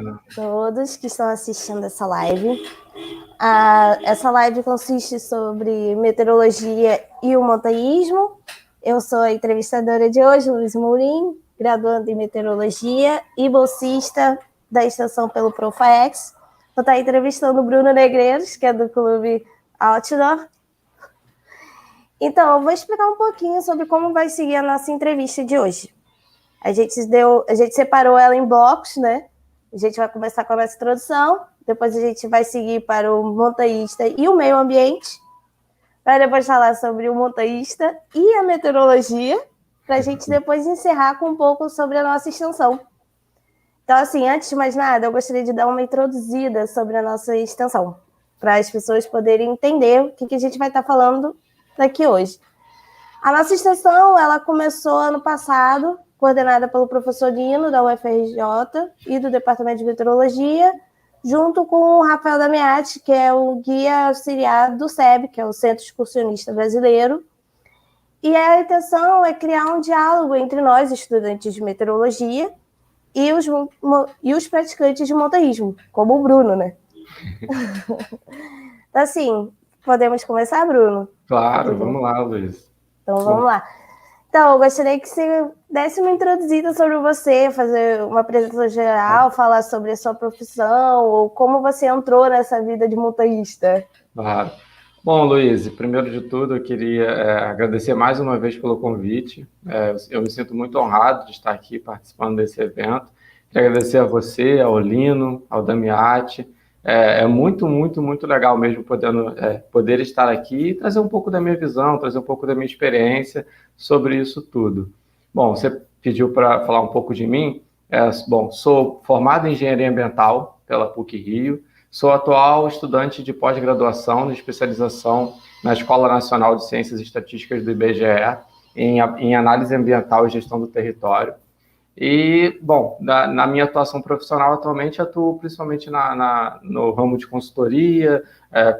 a todos que estão assistindo essa live. Essa live consiste sobre meteorologia e o montanhismo. Eu sou a entrevistadora de hoje, Luiz Mourim, graduando em meteorologia e bolsista da extensão pelo Profaex. Vou estar entrevistando o Bruno Negreiros, que é do Clube Outdoor. Então, eu vou explicar um pouquinho sobre como vai seguir a nossa entrevista de hoje. A gente separou ela em blocos, né? A gente vai começar com a nossa introdução, depois a gente vai seguir para o montanhista e o meio ambiente, para depois falar sobre o montanhista e a meteorologia, para a gente depois encerrar com um pouco sobre a nossa extensão. Então, assim, antes de mais nada, eu gostaria de dar uma introduzida sobre a nossa extensão, para as pessoas poderem entender o que a gente vai estar falando daqui hoje. A nossa extensão, ela começou ano passado, coordenada pelo professor Nino, da UFRJ, e do Departamento de Meteorologia, junto com o Rafael Damiati, que é o guia auxiliar do SEB, que é o Centro Excursionista Brasileiro. E a intenção é criar um diálogo entre nós, estudantes de meteorologia, e os praticantes de montanhismo, como o Bruno, né? Então, assim, podemos começar, Bruno? Claro, vamos lá, Luiz. Então, vamos lá. Então, eu gostaria que você desse uma introduzida sobre você, fazer uma apresentação geral, falar sobre a sua profissão, ou como você entrou nessa vida de montanhista. Claro. Bom, Luiz, primeiro de tudo, eu queria agradecer mais uma vez pelo convite. Eu me sinto muito honrado de estar aqui participando desse evento. Quero agradecer a você, ao Lino, ao Damiati. É muito, muito, muito legal mesmo poder estar aqui e trazer um pouco da minha visão, trazer um pouco da minha experiência sobre isso tudo. Bom, você pediu para falar um pouco de mim. Sou formado em Engenharia Ambiental pela PUC-Rio, sou atual estudante de pós-graduação de especialização na Escola Nacional de Ciências e Estatísticas do IBGE em Análise Ambiental e Gestão do Território. E, bom, na minha atuação profissional atualmente, atuo principalmente no ramo de consultoria,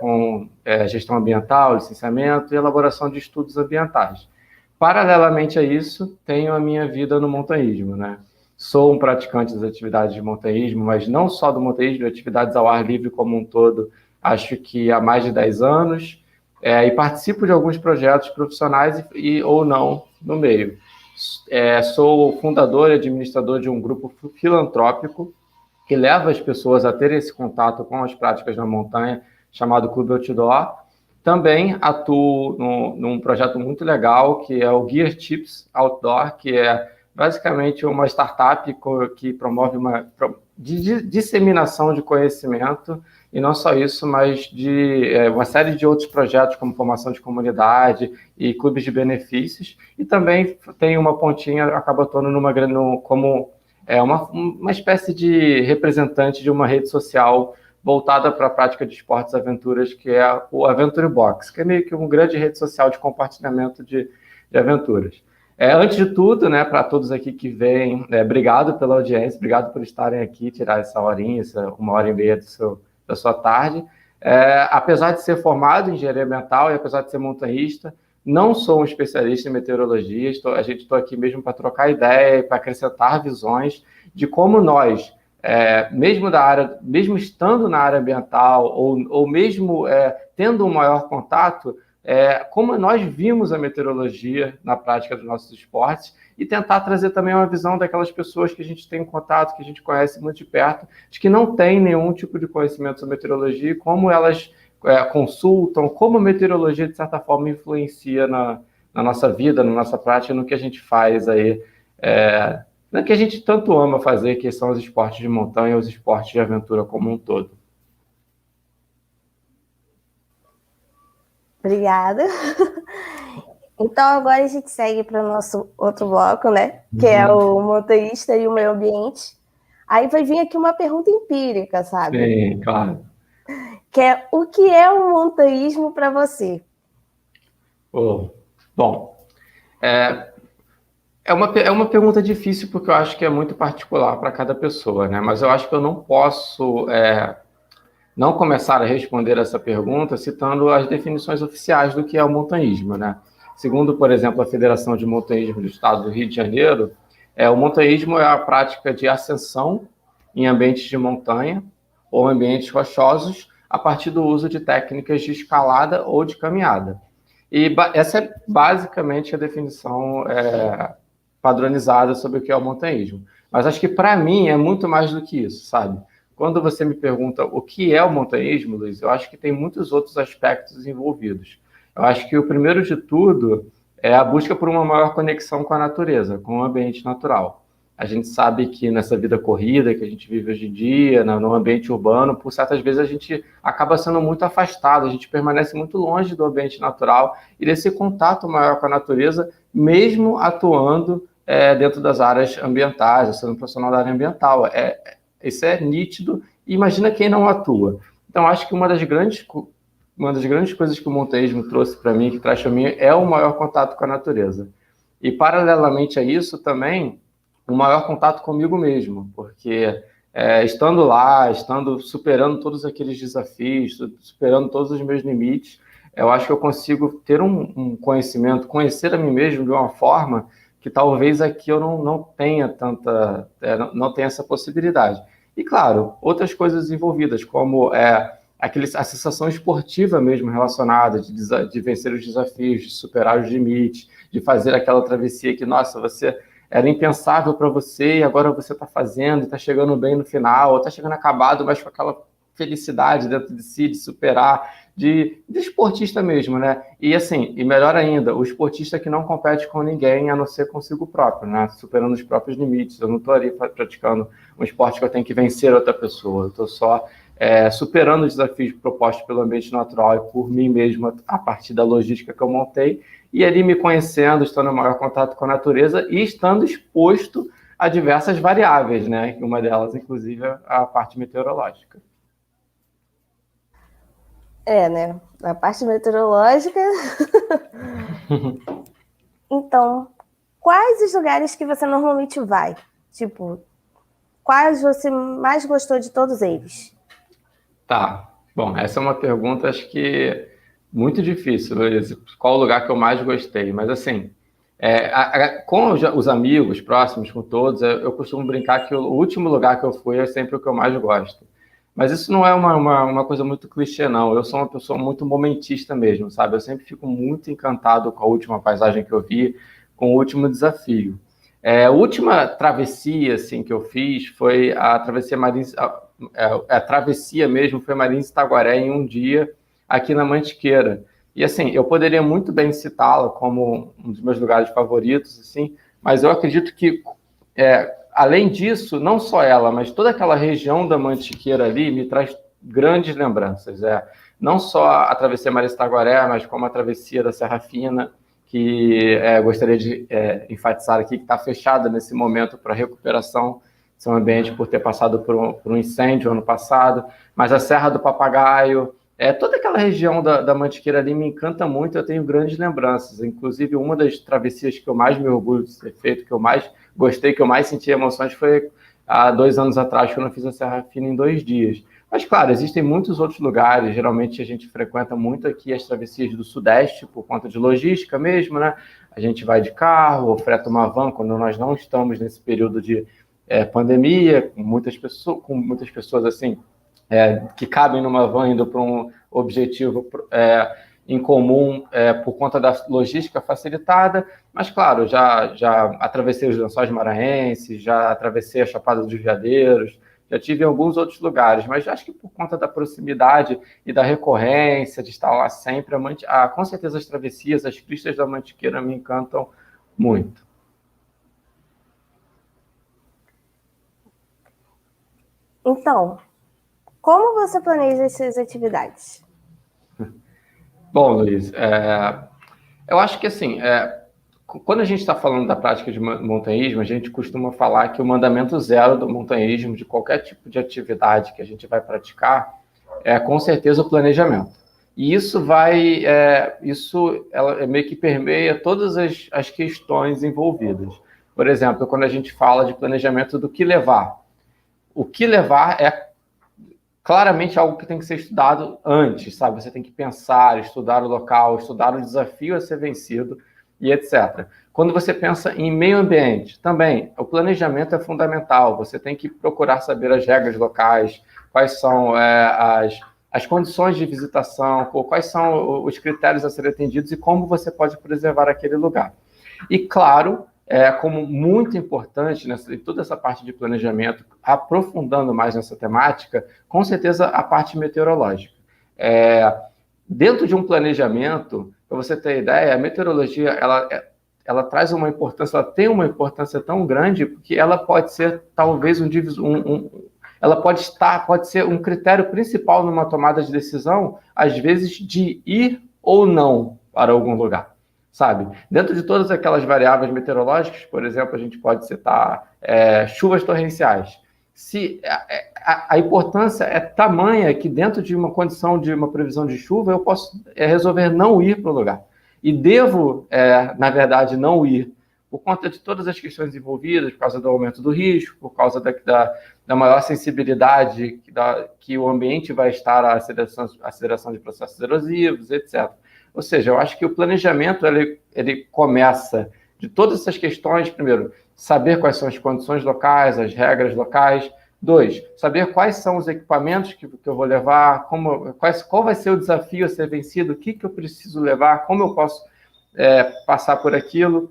com gestão ambiental, licenciamento e elaboração de estudos ambientais. Paralelamente a isso, tenho a minha vida no montanhismo, né? Sou um praticante das atividades de montanhismo, mas não só do montanhismo, de atividades ao ar livre como um todo, acho que há mais de 10 anos, e participo de alguns projetos profissionais ou não no meio. Sou fundador e administrador de um grupo filantrópico que leva as pessoas a terem esse contato com as práticas na montanha, chamado Clube Outdoor. Também atuo num projeto muito legal, que é o Gear Tips Outdoor, que é basicamente uma startup que promove uma disseminação de conhecimento, e não só isso, mas de uma série de outros projetos, como formação de comunidade e clubes de benefícios, e também tem uma pontinha, acaba atuando como uma espécie de representante de uma rede social voltada para a prática de esportes e aventuras, que é o Aventure Box, que é meio que uma grande rede social de compartilhamento de aventuras. Antes de tudo, né, para todos aqui que vêm, obrigado pela audiência, obrigado por estarem aqui, tirar essa horinha, uma hora e meia da sua tarde. Apesar de ser formado em engenharia ambiental e apesar de ser montanhista, não sou um especialista em meteorologia, estou aqui mesmo para trocar ideia, para acrescentar visões de como nós, mesmo estando na área ambiental ou mesmo tendo um maior contato, como nós vimos a meteorologia na prática dos nossos esportes e tentar trazer também uma visão daquelas pessoas que a gente tem em contato, que a gente conhece muito de perto, de que não tem nenhum tipo de conhecimento sobre meteorologia e como elas consultam, como a meteorologia, de certa forma, influencia na nossa vida, na nossa prática, no que a gente faz aí, no que a gente tanto ama fazer, que são os esportes de montanha, os esportes de aventura como um todo. Obrigada. Então, agora a gente segue para o nosso outro bloco, né? Que é o montanhista e o meio ambiente. Aí vai vir aqui uma pergunta empírica, sabe? Sim, claro. Que é, o que é o montanhismo para você? Bom, é uma pergunta difícil, porque eu acho que é muito particular para cada pessoa, né? Mas eu acho que eu não posso não começar a responder essa pergunta citando as definições oficiais do que é o montanhismo, né? Segundo, por exemplo, a Federação de Montanhismo do Estado do Rio de Janeiro, o montanhismo é a prática de ascensão em ambientes de montanha ou ambientes rochosos, a partir do uso de técnicas de escalada ou de caminhada. E essa é basicamente a definição padronizada sobre o que é o montanhismo. Mas acho que para mim é muito mais do que isso, sabe? Quando você me pergunta o que é o montanhismo, Luiz, eu acho que tem muitos outros aspectos envolvidos. Eu acho que o primeiro de tudo é a busca por uma maior conexão com a natureza, com o ambiente natural. A gente sabe que nessa vida corrida que a gente vive hoje em dia, no ambiente urbano, por certas vezes a gente acaba sendo muito afastado, a gente permanece muito longe do ambiente natural e desse contato maior com a natureza, mesmo atuando dentro das áreas ambientais, sendo um profissional da área ambiental. Isso é nítido. Imagina quem não atua. Então, acho que uma das grandes coisas que o montanhismo trouxe para mim, que traz para mim, é o maior contato com a natureza. E, paralelamente a isso, também, o maior contato comigo mesmo, porque estando lá, superando todos aqueles desafios, superando todos os meus limites, eu acho que eu consigo ter um conhecimento, conhecer a mim mesmo de uma forma que talvez aqui eu não tenha não tenha essa possibilidade. E, claro, outras coisas envolvidas, como a sensação esportiva mesmo relacionada de vencer os desafios, de superar os limites, de fazer aquela travessia que, nossa, você era impensável para você e agora você está fazendo, está chegando bem no final, ou está chegando acabado, mas com aquela felicidade dentro de si, de superar, de esportista mesmo, né? E assim, e melhor ainda, o esportista que não compete com ninguém a não ser consigo próprio, né? Superando os próprios limites. Eu não estou ali praticando um esporte que eu tenho que vencer outra pessoa, eu estou só superando os desafios propostos pelo ambiente natural e por mim mesmo a partir da logística que eu montei, e ali me conhecendo, estando em maior contato com a natureza e estando exposto a diversas variáveis, né? Uma delas, inclusive, é a parte meteorológica. Né? A parte meteorológica. Então, quais os lugares que você normalmente vai? Tipo, quais você mais gostou de todos eles? Tá. Bom, essa é uma pergunta, acho que muito difícil, Luiz. Qual o lugar que eu mais gostei? Mas, assim, com os amigos próximos, com todos, eu costumo brincar que o último lugar que eu fui é sempre o que eu mais gosto. Mas isso não é uma coisa muito clichê, não. Eu sou uma pessoa muito momentista mesmo, sabe? Eu sempre fico muito encantado com a última paisagem que eu vi, com o último desafio. A última travessia assim, que eu fiz foi a travessia Marins, a travessia mesmo foi Marins Itaguaré em um dia aqui na Mantiqueira. E assim, eu poderia muito bem citá-la como um dos meus lugares favoritos, assim, mas eu acredito que além disso, não só ela, mas toda aquela região da Mantiqueira ali me traz grandes lembranças. Não só a travessia Marins Itaguaré, mas como a travessia da Serra Fina, que gostaria de enfatizar aqui que está fechada nesse momento para recuperação do seu ambiente por ter passado por um incêndio ano passado, mas a Serra do Papagaio, toda aquela região da Mantiqueira ali me encanta muito, eu tenho grandes lembranças, inclusive uma das travessias que eu mais me orgulho de ter feito, que eu mais gostei, que eu mais senti emoções foi há 2 anos atrás, quando eu fiz a Serra Fina em 2 dias. Mas, claro, existem muitos outros lugares. Geralmente a gente frequenta muito aqui as travessias do Sudeste, por conta de logística mesmo, né? A gente vai de carro, ou freta uma van, quando nós não estamos nesse período de pandemia, com muitas pessoas assim, que cabem numa van indo para um objetivo em comum por conta da logística facilitada. Mas, claro, já atravessei os Lençóis Maranhenses, já atravessei a Chapada dos Veadeiros, já tive em alguns outros lugares, mas acho que por conta da proximidade e da recorrência, de estar lá sempre, com certeza as travessias, as cristas da Mantiqueira me encantam muito. Então, como você planeja essas atividades? Bom, Luiz, eu acho que assim, quando a gente está falando da prática de montanhismo, a gente costuma falar que o mandamento zero do montanhismo, de qualquer tipo de atividade que a gente vai praticar, é com certeza o planejamento. E isso ela meio que permeia todas as questões envolvidas. Por exemplo, quando a gente fala de planejamento do que levar, o que levar é claramente algo que tem que ser estudado antes, sabe? Você tem que pensar, estudar o local, estudar o desafio a ser vencido. e etc. Quando você pensa em meio ambiente, também, o planejamento é fundamental. Você tem que procurar saber as regras locais, quais são as condições de visitação, quais são os critérios a serem atendidos e como você pode preservar aquele lugar. E, claro, como muito importante em toda essa parte de planejamento, aprofundando mais nessa temática, com certeza a parte meteorológica. Dentro de um planejamento, para você ter ideia, a meteorologia ela traz uma importância, ela tem uma importância tão grande porque ela pode ser talvez ela pode ser um critério principal numa tomada de decisão, às vezes de ir ou não para algum lugar, sabe? Dentro de todas aquelas variáveis meteorológicas, por exemplo, a gente pode citar chuvas torrenciais. Se a importância é tamanha que dentro de uma condição de uma previsão de chuva eu posso resolver não ir para o lugar. E devo, na verdade, não ir por conta de todas as questões envolvidas, por causa do aumento do risco, por causa da maior sensibilidade que o ambiente vai estar à aceleração de processos erosivos, etc. Ou seja, eu acho que o planejamento ele começa de todas essas questões, primeiro, saber quais são as condições locais, as regras locais. 2, saber quais são os equipamentos que eu vou levar, qual vai ser o desafio a ser vencido, o que eu preciso levar, como eu posso passar por aquilo.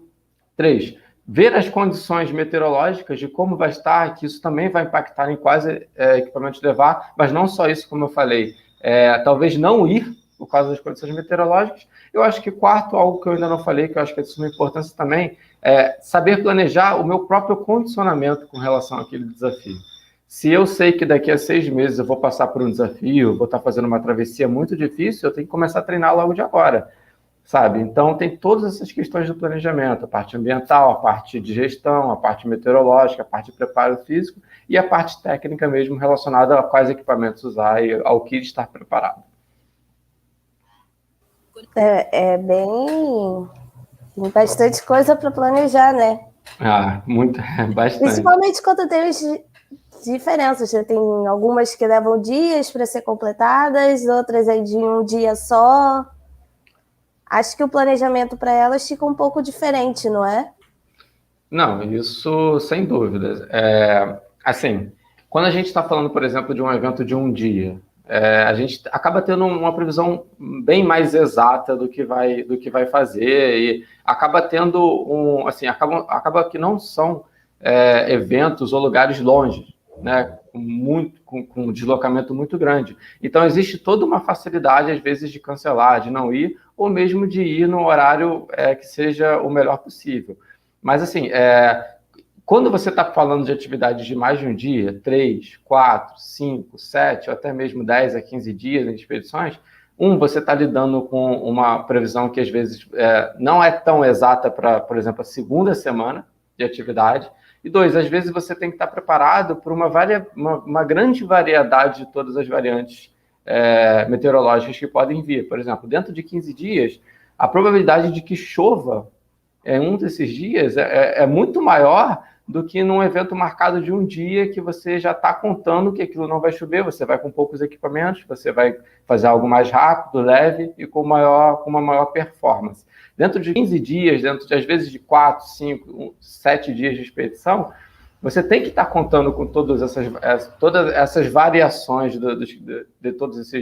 3, ver as condições meteorológicas de como vai estar, que isso também vai impactar em quais equipamentos levar, mas não só isso, como eu falei, talvez não ir por causa das condições meteorológicas. Eu acho que 4, algo que eu ainda não falei, que eu acho que é de suma importância também, é saber planejar o meu próprio condicionamento com relação àquele desafio. Se eu sei que daqui a 6 meses eu vou passar por um desafio, vou estar fazendo uma travessia muito difícil, eu tenho que começar a treinar logo de agora, sabe? Então, tem todas essas questões do planejamento, a parte ambiental, a parte de gestão, a parte meteorológica, a parte de preparo físico e a parte técnica mesmo relacionada a quais equipamentos usar e ao que estar preparado. Tem bastante coisa para planejar, né? Bastante. Principalmente quando tem diferenças, né? Tem algumas que levam dias para ser completadas, outras é de um dia só. Acho que o planejamento para elas fica um pouco diferente, não é? Não, isso sem dúvidas. Assim, quando a gente está falando, por exemplo, de um evento de um dia, a gente acaba tendo uma previsão bem mais exata do que vai fazer e acaba tendo acaba que não são eventos ou lugares longe, né, com um deslocamento muito grande. Então, existe toda uma facilidade, às vezes, de cancelar, de não ir, ou mesmo de ir no horário que seja o melhor possível. Mas, assim, quando você está falando de atividades de mais de um dia, 3, 4, 5, 7, ou até mesmo 10 a 15 dias em expedições, você está lidando com uma previsão que, às vezes, não é tão exata para, por exemplo, a segunda semana de atividade, e 2, às vezes você tem que estar preparado por uma grande variedade de todas as variantes meteorológicas que podem vir. Por exemplo, dentro de 15 dias, a probabilidade de que chova em um desses dias é muito maior do que num evento marcado de um dia que você já está contando que aquilo não vai chover, você vai com poucos equipamentos, você vai fazer algo mais rápido, leve e com uma maior performance. Dentro de 15 dias, dentro de, às vezes, de 4, 5, 7 dias de expedição, você tem que estar contando com todas essas variações de todas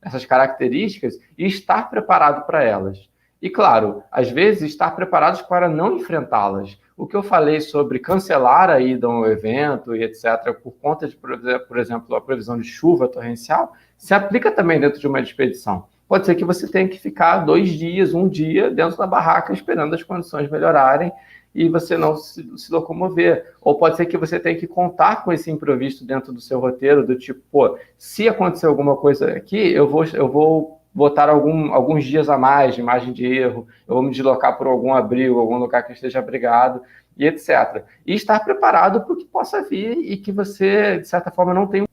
essas características e estar preparado para elas. E, claro, às vezes, estar preparados para não enfrentá-las. O que eu falei sobre cancelar a ida ao evento e etc., por conta de, por exemplo, a previsão de chuva torrencial, se aplica também dentro de uma expedição. Pode ser que você tenha que ficar 2 dias, 1 dia dentro da barraca esperando as condições melhorarem e você não se locomover. Ou pode ser que você tenha que contar com esse imprevisto dentro do seu roteiro, do tipo, se acontecer alguma coisa aqui, eu vou botar alguns dias a mais de margem de erro, eu vou me deslocar por algum abrigo, algum lugar que esteja abrigado, e etc. E estar preparado para o que possa vir e que você, de certa forma, não tem.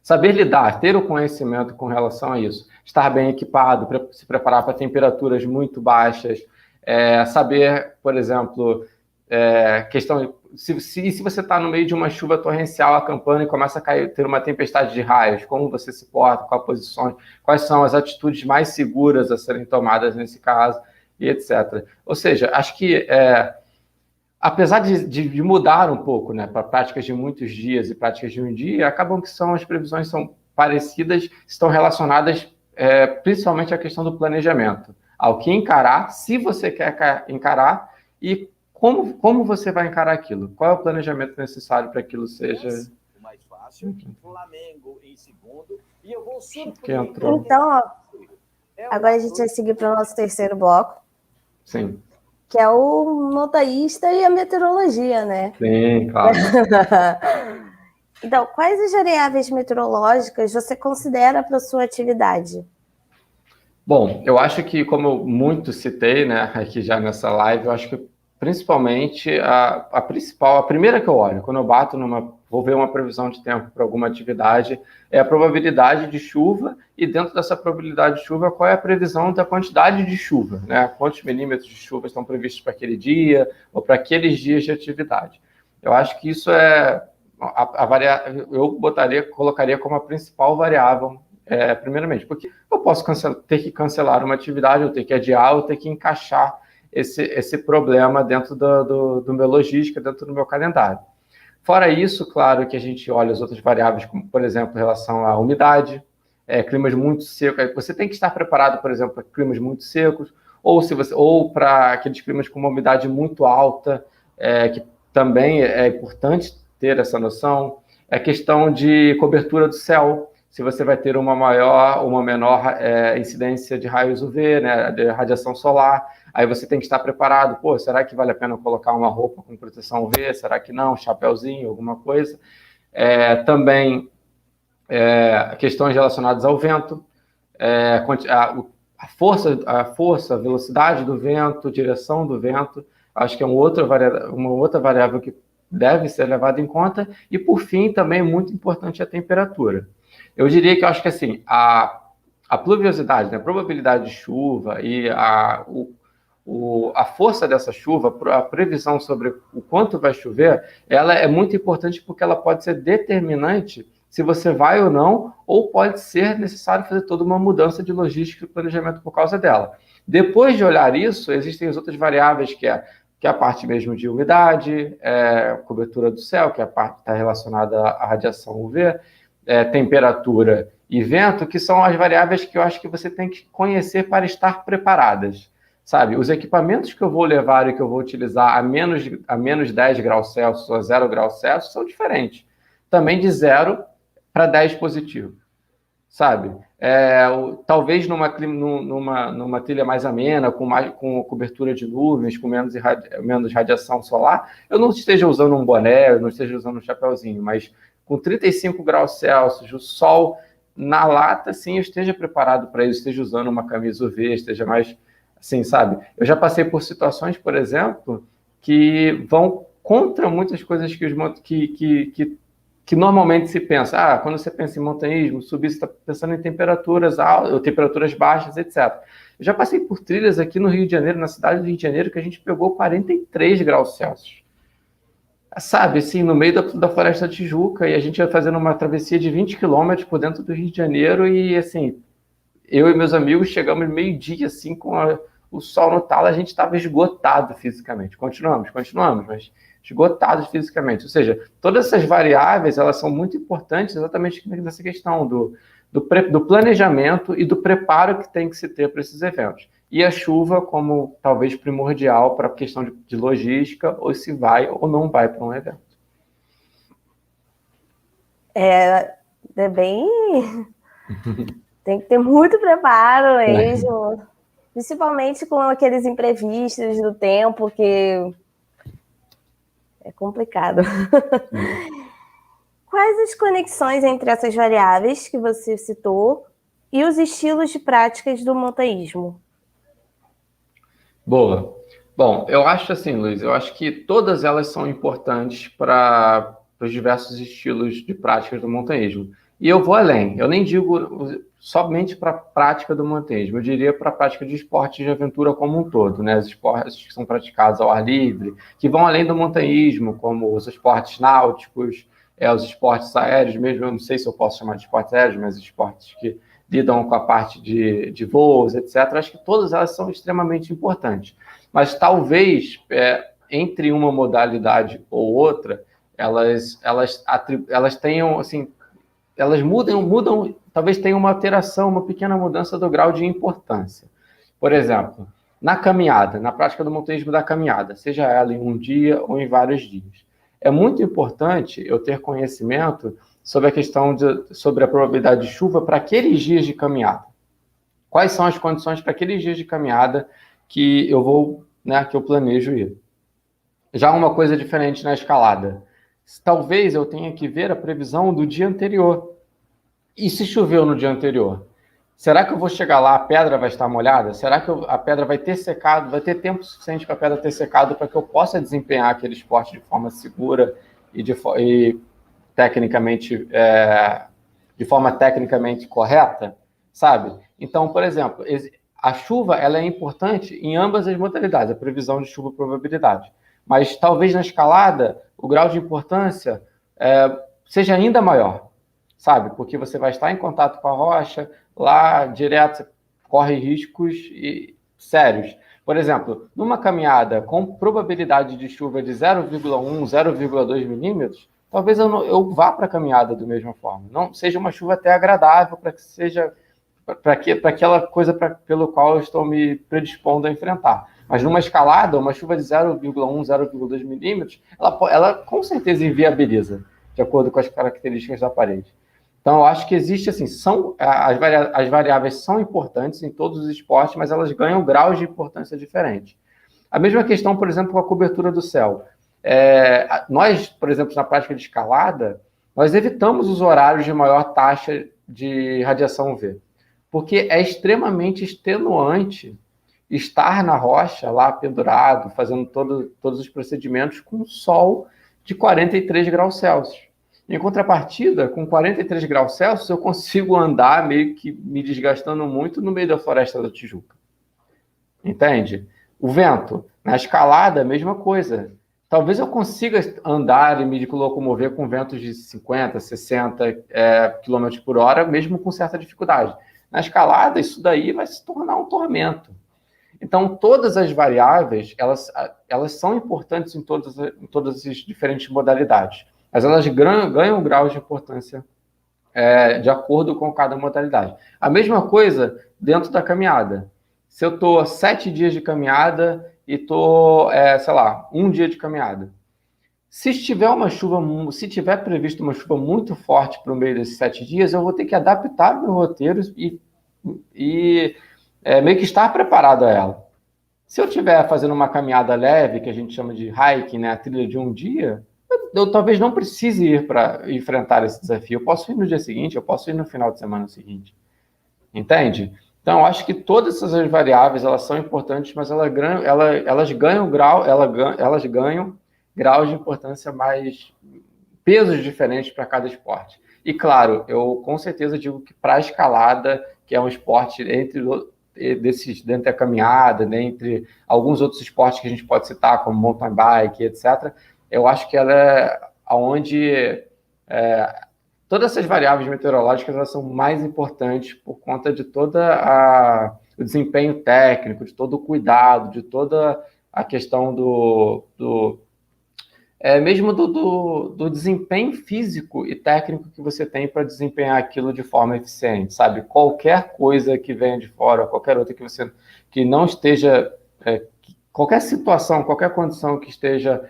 Saber lidar, ter o conhecimento com relação a isso, estar bem equipado, se preparar para temperaturas muito baixas, saber, por exemplo, se você está no meio de uma chuva torrencial acampando e começa a ter uma tempestade de raios, como você se porta, quais são as atitudes mais seguras a serem tomadas nesse caso. e etc. Ou seja, acho que, apesar de mudar um pouco, né, para práticas de muitos dias e práticas de um dia, acabam que as previsões são parecidas, estão relacionadas principalmente à questão do planejamento, ao que encarar, se você quer encarar, e como você vai encarar aquilo, qual é o planejamento necessário para aquilo seja... O mais fácil, Flamengo em segundo, e eu vou Então, ó, agora a gente vai seguir para o nosso terceiro bloco. Sim. Que é o montanhista e a meteorologia, né? Sim, claro. Então, quais as variáveis meteorológicas você considera para a sua atividade? Bom, eu acho que, como eu muito citei, né, aqui já nessa live, eu acho que principalmente a principal, a primeira que eu olho, quando eu vou ver uma previsão de tempo para alguma atividade, é a probabilidade de chuva, e dentro dessa probabilidade de chuva, qual é a previsão da quantidade de chuva, né? Quantos milímetros de chuva estão previstos para aquele dia, ou para aqueles dias de atividade. Eu acho que isso eu colocaria como a principal variável, primeiramente, porque eu posso ter que cancelar uma atividade, eu ter que adiar, eu ter que encaixar esse problema dentro do meu logística, dentro do meu calendário. Fora isso, claro que a gente olha as outras variáveis, como, por exemplo, em relação à umidade, climas muito secos. Você tem que estar preparado, por exemplo, para climas muito secos, ou para aqueles climas com uma umidade muito alta, que também é importante ter essa noção. É questão de cobertura do céu, se você vai ter uma maior ou uma menor incidência de raios UV, né, de radiação solar. Aí você tem que estar preparado. Pô, será que vale a pena colocar uma roupa com proteção UV? Será que não? Um chapéuzinho, alguma coisa? Também questões relacionadas ao vento, a força, a velocidade do vento, direção do vento. Acho que é uma outra variável que deve ser levada em conta. E, por fim, também muito importante a temperatura. Eu diria que eu acho que assim, a pluviosidade, né, a probabilidade de chuva e a força dessa chuva, a previsão sobre o quanto vai chover, ela é muito importante porque ela pode ser determinante se você vai ou não, ou pode ser necessário fazer toda uma mudança de logística e planejamento por causa dela. Depois de olhar isso, existem as outras variáveis, que é a parte mesmo de umidade, cobertura do céu, que é a parte que está relacionada à radiação UV, temperatura e vento, que são as variáveis que eu acho que você tem que conhecer para estar preparadas. Sabe, os equipamentos que eu vou levar e que eu vou utilizar a menos 10 graus Celsius ou a 0 graus Celsius são diferentes. Também de 0 para 10 positivo, sabe? Talvez numa trilha mais amena, com cobertura de nuvens, com menos radiação solar, eu não esteja usando um boné, eu não esteja usando um chapéuzinho, mas com 35 graus Celsius, o sol na lata, sim, eu esteja preparado para isso, esteja usando uma camisa UV, esteja mais, assim, sabe? Eu já passei por situações, por exemplo, que vão contra muitas coisas que normalmente se pensa. Quando você pensa em montanhismo, subir, você está pensando em temperaturas altas, ou temperaturas baixas, etc. Eu já passei por trilhas aqui no Rio de Janeiro, na cidade do Rio de Janeiro, que a gente pegou 43 graus Celsius. Sabe, assim, no meio da Floresta da Tijuca, e a gente ia fazendo uma travessia de 20 quilômetros por dentro do Rio de Janeiro, e, assim, eu e meus amigos chegamos meio-dia, assim, o sol no talo, a gente estava esgotado fisicamente. Continuamos, mas esgotados fisicamente. Ou seja, todas essas variáveis, elas são muito importantes exatamente nessa questão do planejamento e do preparo que tem que se ter para esses eventos. E a chuva como talvez primordial para a questão de logística, ou se vai ou não vai para um evento. É bem... Tem que ter muito preparo mesmo, principalmente com aqueles imprevistos do tempo, que é complicado. Quais as conexões entre essas variáveis que você citou e os estilos de práticas do montanhismo? Boa. Bom, eu acho assim, Luiz, eu acho que todas elas são importantes para os diversos estilos de práticas do montanhismo. E eu vou além, eu nem digo somente para a prática do montanhismo, eu diria para a prática de esportes de aventura como um todo, né? Os esportes que são praticados ao ar livre, que vão além do montanhismo, como os esportes náuticos, os esportes aéreos, mesmo eu não sei se eu posso chamar de esportes aéreos, mas esportes que lidam com a parte de voos, etc. Acho que todas elas são extremamente importantes. Mas talvez, entre uma modalidade ou outra, elas tenham, assim, elas mudam, talvez tenha uma alteração, uma pequena mudança do grau de importância. Por exemplo, na caminhada, na prática do montanhismo da caminhada, seja ela em um dia ou em vários dias. É muito importante eu ter conhecimento sobre a questão sobre a probabilidade de chuva para aqueles dias de caminhada. Quais são as condições para aqueles dias de caminhada que eu vou, né, que eu planejo ir. Já uma coisa diferente na escalada. Talvez eu tenha que ver a previsão do dia anterior. E se choveu no dia anterior? Será que eu vou chegar lá, a pedra vai estar molhada? Será que a pedra vai ter secado, vai ter tempo suficiente para a pedra ter secado para que eu possa desempenhar aquele esporte de forma segura e tecnicamente, de forma tecnicamente correta? Sabe? Então, por exemplo, a chuva ela é importante em ambas as modalidades, a previsão de chuva e probabilidade. Mas talvez na escalada o grau de importância seja ainda maior, sabe? Porque você vai estar em contato com a rocha, lá direto você corre riscos sérios. Por exemplo, numa caminhada com probabilidade de chuva de 0,1, 0,2 milímetros, talvez eu vá para a caminhada da mesma forma. Não seja uma chuva até agradável, para que seja para aquela coisa pelo qual eu estou me predispondo a enfrentar. Mas numa escalada, uma chuva de 0,1, 0,2 milímetros, ela com certeza inviabiliza, de acordo com as características da parede. Então, eu acho que existe, assim, as variáveis são importantes em todos os esportes, mas elas ganham graus de importância diferentes. A mesma questão, por exemplo, com a cobertura do céu. Nós, por exemplo, na prática de escalada, nós evitamos os horários de maior taxa de radiação UV, porque é extremamente extenuante estar na rocha, lá pendurado, fazendo todos os procedimentos com sol de 43 graus Celsius. Em contrapartida, com 43 graus Celsius, eu consigo andar meio que me desgastando muito no meio da floresta da Tijuca. Tem o vento. Na escalada, a mesma coisa. Talvez eu consiga andar e me locomover com ventos de 50, 60 km por hora, mesmo com certa dificuldade. Na escalada, isso daí vai se tornar um tormento. Então, todas as variáveis, elas são importantes em todas as diferentes modalidades, mas elas ganham graus de importância de acordo com cada modalidade. A mesma coisa dentro da caminhada. Se eu estou 7 dias de caminhada e estou, um dia de caminhada. Se tiver previsto uma chuva muito forte para o meio desses 7 dias, eu vou ter que adaptar o meu roteiro e meio que estar preparado a ela. Se eu estiver fazendo uma caminhada leve, que a gente chama de hiking, né, a trilha de um dia, eu talvez não precise ir para enfrentar esse desafio. Eu posso ir no dia seguinte, eu posso ir no final de semana seguinte. Entende? Então, eu acho que todas essas variáveis, elas são importantes, mas elas ganham graus de importância mais, pesos diferentes para cada esporte. E, claro, eu com certeza digo que para a escalada, que é um esporte dentro da caminhada, entre alguns outros esportes que a gente pode citar, como mountain bike, etc., eu acho que ela é onde todas essas variáveis meteorológicas elas são mais importantes por conta de todo o desempenho técnico, de todo o cuidado, de toda a questão mesmo do desempenho físico e técnico que você tem para desempenhar aquilo de forma eficiente, sabe? Qualquer coisa que venha de fora, qualquer outra que não esteja, qualquer situação, qualquer condição que esteja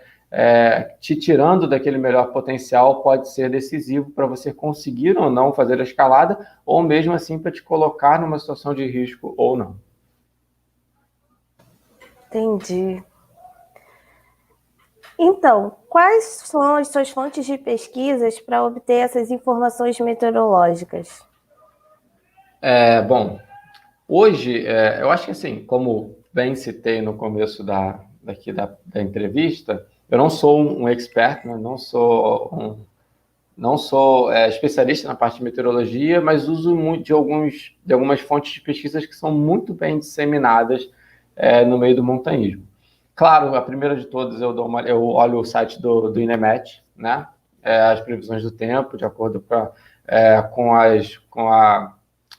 te tirando daquele melhor potencial pode ser decisivo para você conseguir ou não fazer a escalada, ou mesmo assim para te colocar numa situação de risco ou não. Entendi. Então, quais são as suas fontes de pesquisas para obter essas informações meteorológicas? Bom, hoje, eu acho que assim, como bem citei no começo da entrevista, eu não sou um expert, né? não sou especialista na parte de meteorologia, mas uso muito de algumas fontes de pesquisas que são muito bem disseminadas no meio do montanhismo. Claro, a primeira de todas eu olho o site do INEMET, né? as previsões do tempo, de acordo com a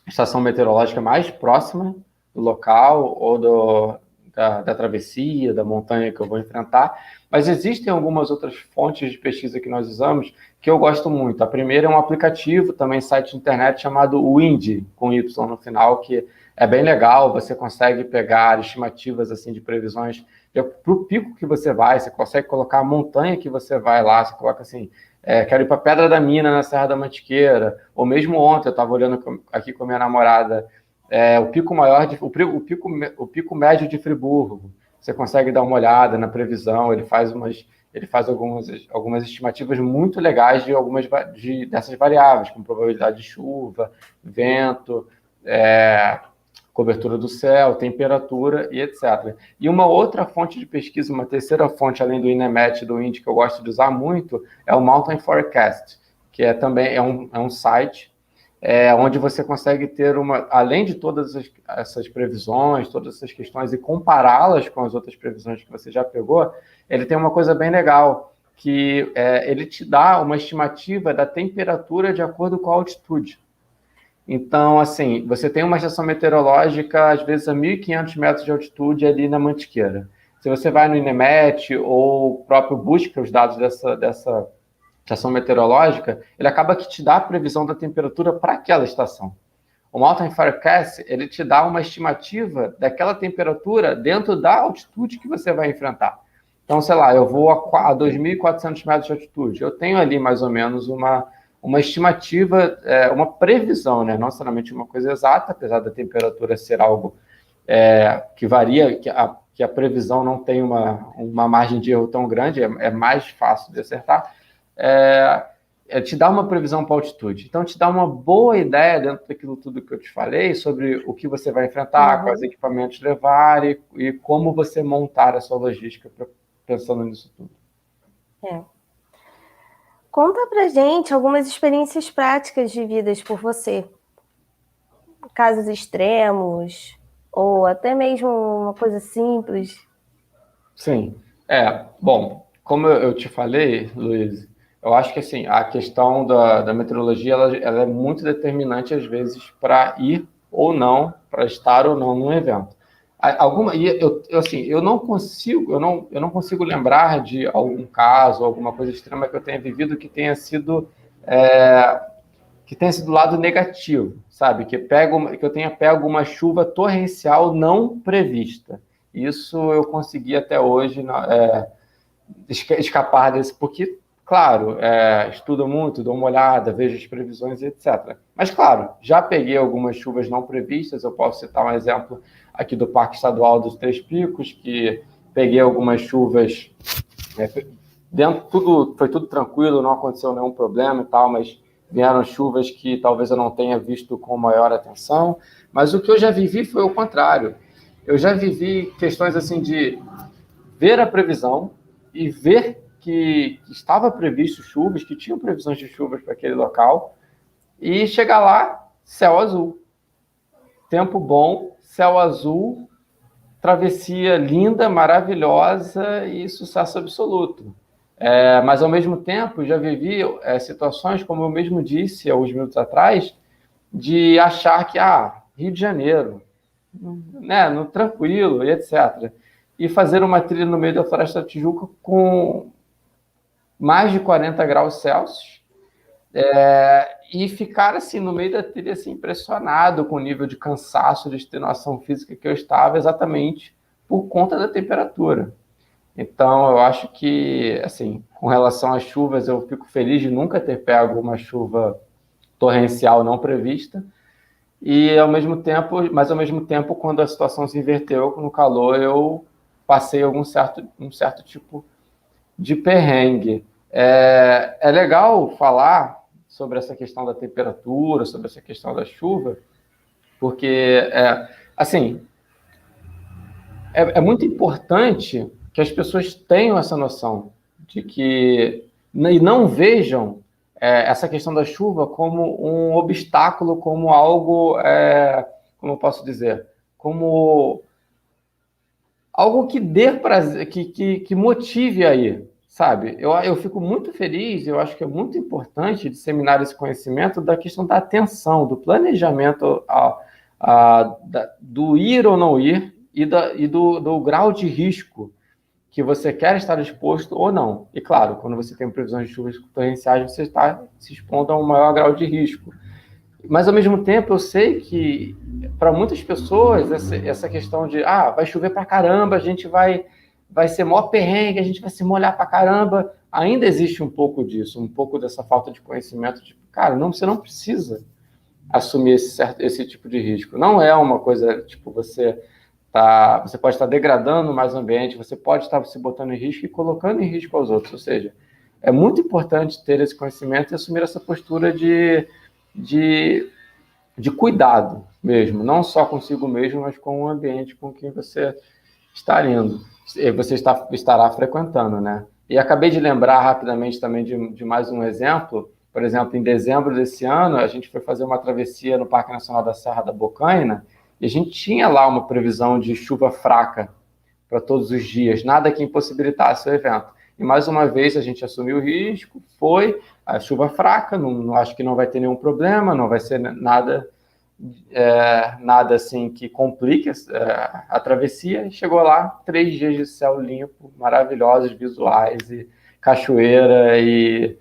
estação meteorológica mais próxima do local ou da travessia, da montanha que eu vou enfrentar, mas existem algumas outras fontes de pesquisa que nós usamos que eu gosto muito. A primeira é um aplicativo, também site de internet, chamado Wind, com Y no final, que é bem legal, você consegue pegar estimativas assim, de previsões para o pico que você vai, você consegue colocar a montanha que você vai lá, você coloca assim, quero ir para Pedra da Mina, na Serra da Mantiqueira, ou mesmo ontem, eu estava olhando aqui com a minha namorada, o pico maior, o pico médio de Friburgo. Você consegue dar uma olhada na previsão, ele faz algumas estimativas muito legais de dessas variáveis, como probabilidade de chuva, vento, cobertura do céu, temperatura e etc. E uma outra fonte de pesquisa, uma terceira fonte, além do INEMET e do INDE, que eu gosto de usar muito, é o Mountain Forecast, que também um site onde você consegue ter além de todas essas previsões, todas essas questões, e compará-las com as outras previsões que você já pegou, ele tem uma coisa bem legal, que ele te dá uma estimativa da temperatura de acordo com a altitude. Então, assim, você tem uma estação meteorológica, às vezes, a 1.500 metros de altitude ali na Mantiqueira. Se você vai no INEMET ou o próprio busca os dados dessa estação meteorológica, ele acaba que te dá a previsão da temperatura para aquela estação. O Mountain Forecast, ele te dá uma estimativa daquela temperatura dentro da altitude que você vai enfrentar. Então, sei lá, eu vou a 2.400 metros de altitude. Eu tenho ali mais ou menos uma estimativa, uma previsão, né? Não necessariamente uma coisa exata, apesar da temperatura ser algo que varia, que a previsão não tem uma margem de erro tão grande, é mais fácil de acertar, te dá uma previsão para altitude. Então, te dá uma boa ideia, dentro daquilo tudo que eu te falei, sobre o que você vai enfrentar, quais equipamentos levar e como você montar a sua logística pensando nisso tudo. Conta pra gente algumas experiências práticas vividas por você. Casos extremos, ou até mesmo uma coisa simples. Sim. Bom, como eu te falei, Luiz, eu acho que assim, a questão da meteorologia ela é muito determinante, às vezes, para ir ou não, para estar ou não num evento. Eu não consigo lembrar de algum caso, alguma coisa extrema que eu tenha vivido que tenha sido do lado negativo, sabe? Que eu tenha pego uma chuva torrencial não prevista. Isso eu consegui até hoje escapar desse, porque, claro, estudo muito, dou uma olhada, vejo as previsões, etc. Mas, claro, já peguei algumas chuvas não previstas, eu posso citar um exemplo aqui do Parque Estadual dos Três Picos, que peguei algumas chuvas, foi tudo tranquilo, não aconteceu nenhum problema e tal, mas vieram chuvas que talvez eu não tenha visto com maior atenção, mas o que eu já vivi foi o contrário. Eu já vivi questões assim de ver a previsão e ver que estava previsto chuvas, que tinham previsões de chuvas para aquele local, e chegar lá, céu azul. Tempo bom, céu azul, travessia linda, maravilhosa e sucesso absoluto. Mas, ao mesmo tempo, já vivi situações, como eu mesmo disse há uns minutos atrás, de achar que, Rio de Janeiro, né, no tranquilo, e etc. E fazer uma trilha no meio da Floresta da Tijuca com mais de 40 graus Celsius, e ficar assim no meio da trilha assim, impressionado com o nível de cansaço, de extenuação física que eu estava, exatamente por conta da temperatura. Então, eu acho que, assim, com relação às chuvas, eu fico feliz de nunca ter pego uma chuva torrencial não prevista, mas ao mesmo tempo, quando a situação se inverteu no calor, eu passei um certo tipo de perrengue. É legal falar sobre essa questão da temperatura, sobre essa questão da chuva, porque, assim, é muito importante que as pessoas tenham essa noção de que e não vejam essa questão da chuva como um obstáculo, como algo, como eu posso dizer, como algo que dê prazer, que motive a ir. sabe? Eu fico muito feliz, eu acho que é muito importante disseminar esse conhecimento da questão da atenção, do planejamento, do ir ou não ir do grau de risco que você quer estar exposto ou não. E claro, quando você tem previsões de chuvas torrenciais, você está se expondo a um maior grau de risco. Mas, ao mesmo tempo, eu sei que, para muitas pessoas, essa questão de vai chover para caramba, a gente vai ser mó perrengue, a gente vai se molhar para caramba, ainda existe um pouco disso, um pouco dessa falta de conhecimento. De, cara, não, você não precisa assumir esse tipo de risco. Não é uma coisa, tipo, você pode estar degradando mais o ambiente, você pode estar se botando em risco e colocando em risco aos outros. Ou seja, é muito importante ter esse conhecimento e assumir essa postura de cuidado mesmo, não só consigo mesmo, mas com o ambiente com quem você está indo, você estará frequentando, né? E acabei de lembrar rapidamente também de mais um exemplo. Por exemplo, em dezembro desse ano, a gente foi fazer uma travessia no Parque Nacional da Serra da Bocaina e a gente tinha lá uma previsão de chuva fraca para todos os dias, nada que impossibilitasse o evento. E mais uma vez a gente assumiu o risco, foi a chuva fraca, não acho que não vai ter nenhum problema, não vai ser nada assim que complique a travessia. E chegou lá, 3 dias de céu limpo, maravilhosos visuais e cachoeira e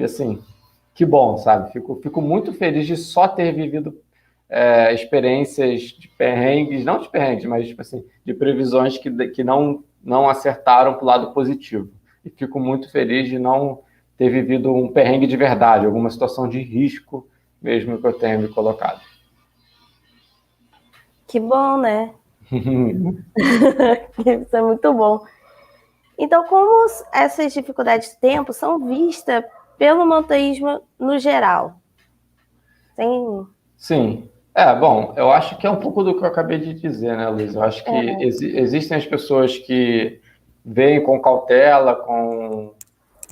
assim, que bom, sabe? Fico muito feliz de só ter vivido experiências de perrengues, não de perrengues, mas tipo assim, de previsões que não acertaram para o lado positivo. E fico muito feliz de não ter vivido um perrengue de verdade, alguma situação de risco mesmo que eu tenha me colocado. Que bom, né? Isso é muito bom. Então, como essas dificuldades de tempo são vistas pelo montanhismo no geral? Sim. Bom, eu acho que é um pouco do que eu acabei de dizer, né, Luiz? Eu acho que existem as pessoas que veem com cautela, como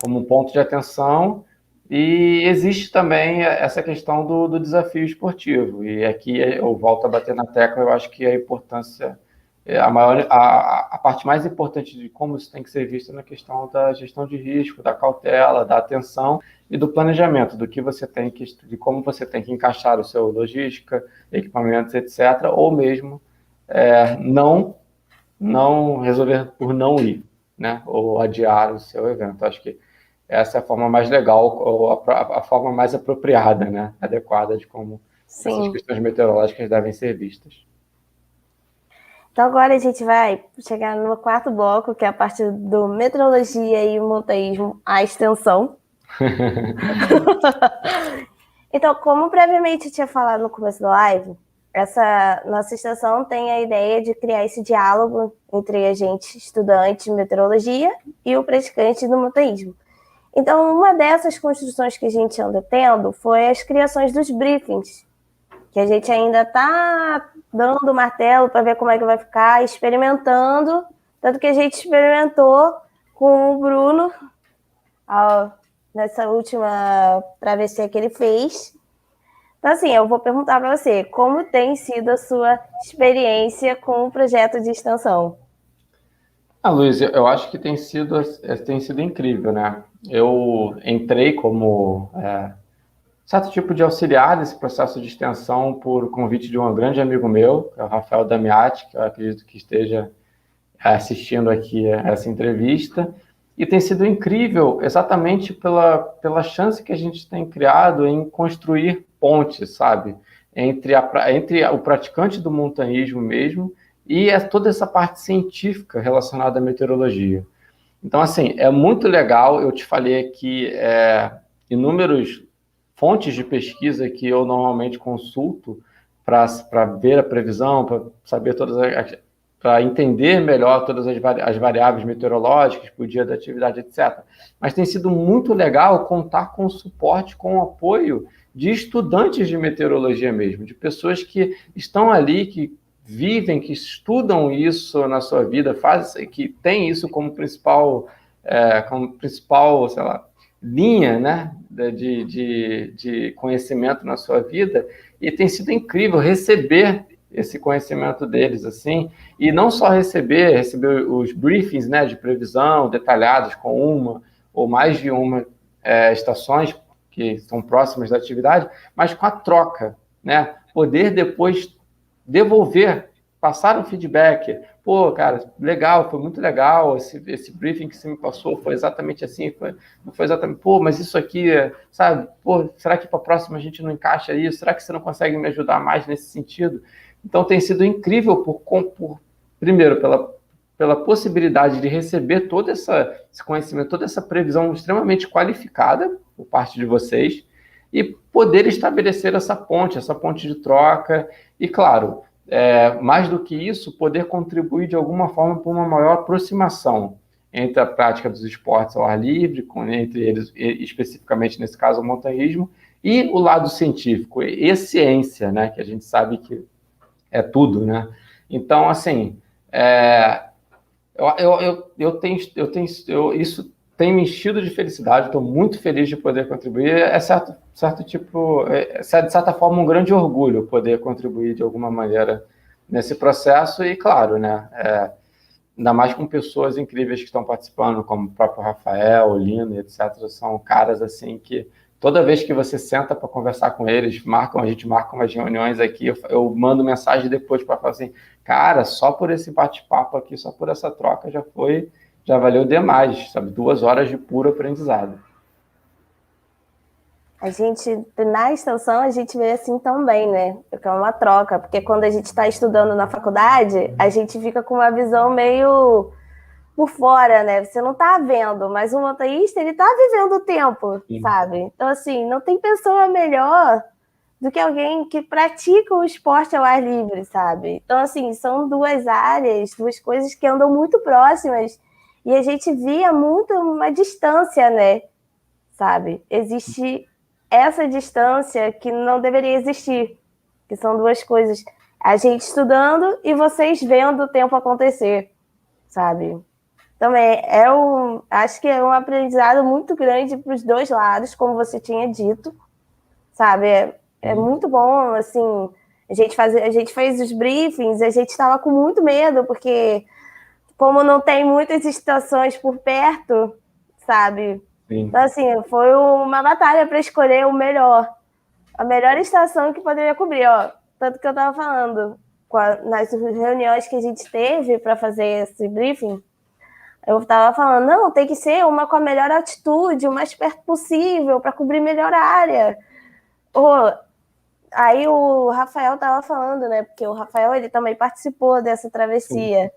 um ponto de atenção, e existe também essa questão do desafio esportivo. E aqui eu volto a bater na tecla, eu acho que a importância, a parte mais importante de como isso tem que ser visto é na questão da gestão de risco, da cautela, da atenção e do planejamento, de como você tem que encaixar o seu logística, equipamentos, etc., ou mesmo não resolver por não ir, né? Ou adiar o seu evento. Acho que essa é a forma mais legal, ou a forma mais apropriada, né? Adequada de como essas questões meteorológicas devem ser vistas. Então agora a gente vai chegar no 4º bloco, que é a parte do meteorologia e montanhismo à extensão. Então, como previamente eu tinha falado no começo da live, essa nossa estação tem a ideia de criar esse diálogo entre a gente, estudante de meteorologia, e o praticante do montanhismo. Então, uma dessas construções que a gente anda tendo foi as criações dos briefings, que a gente ainda está dando o martelo para ver como é que vai ficar, experimentando, tanto que a gente experimentou com o Bruno nessa última travessia que ele fez. Então, assim, eu vou perguntar para você, como tem sido a sua experiência com o projeto de extensão? Luiz, eu acho que tem sido incrível, né? Eu entrei como certo tipo de auxiliar nesse processo de extensão por convite de um grande amigo meu, que é o Rafael Damiati, que eu acredito que esteja assistindo aqui essa entrevista, e tem sido incrível exatamente pela chance que a gente tem criado em construir pontes, sabe? Entre o praticante do montanhismo mesmo e toda essa parte científica relacionada à meteorologia. Então, assim, é muito legal. Eu te falei aqui inúmeros fontes de pesquisa que eu normalmente consulto para ver a previsão, para saber para entender melhor todas as variáveis meteorológicas para o dia da atividade, etc. Mas tem sido muito legal contar com o suporte, com o apoio de estudantes de meteorologia mesmo, de pessoas que estão ali, que vivem, que estudam isso na sua vida, que tem isso como principal, sei lá, linha, né, de conhecimento na sua vida, e tem sido incrível receber esse conhecimento deles, assim, e não só receber os briefings, né, de previsão detalhados com uma ou mais de uma estações que são próximas da atividade, mas com a troca, né, poder depois devolver, passar um feedback. Pô, cara, legal, foi muito legal, esse briefing que você me passou foi exatamente assim, não foi exatamente, pô, mas isso aqui, sabe, pô, será que para a próxima a gente não encaixa isso? Será que você não consegue me ajudar mais nesse sentido? Então tem sido incrível primeiro, pela possibilidade de receber todo esse conhecimento, toda essa previsão extremamente qualificada por parte de vocês e poder estabelecer essa ponte de troca e, claro, mais do que isso, poder contribuir de alguma forma para uma maior aproximação entre a prática dos esportes ao ar livre, entre eles, especificamente nesse caso, o montanhismo, e o lado científico, e a ciência, né, que a gente sabe que é tudo, né? Então, assim, isso tem me enchido de felicidade, estou muito feliz de poder contribuir. É de certa forma, um grande orgulho poder contribuir de alguma maneira nesse processo e, claro, né, ainda mais com pessoas incríveis que estão participando, como o próprio Rafael, o Lino, etc. São caras assim que toda vez que você senta para conversar com eles, a gente marca umas reuniões aqui, eu mando mensagem depois para falar assim, cara, só por esse bate-papo aqui, só por essa troca já valeu demais, sabe? 2 horas de puro aprendizado. A gente, na extensão, a gente vê assim também, né? Porque é uma troca, porque quando a gente está estudando na faculdade, a gente fica com uma visão meio por fora, né? Você não está vendo, mas o montanhista, ele está vivendo o tempo, sim, sabe? Então, assim, não tem pessoa melhor do que alguém que pratica o esporte ao ar livre, sabe? Então, assim, são 2 áreas, 2 coisas que andam muito próximas e a gente via muito uma distância, né? Sabe? Existe essa distância que não deveria existir, que são 2 coisas. A gente estudando e vocês vendo o tempo acontecer, sabe? Também acho que é um aprendizado muito grande para os 2 lados, como você tinha dito, sabe? É muito bom, assim, a gente fez os briefings, a gente estava com muito medo, porque como não tem muitas estações por perto, sabe? Sim. Então, assim, foi uma batalha para escolher a melhor estação que poderia cobrir, ó. Tanto que eu estava falando, nas reuniões que a gente teve para fazer esse briefing, eu estava falando, não, tem que ser uma com a melhor altitude, o mais perto possível, para cobrir melhor a área. Aí o Rafael estava falando, né? Porque o Rafael, ele também participou dessa travessia. Sim.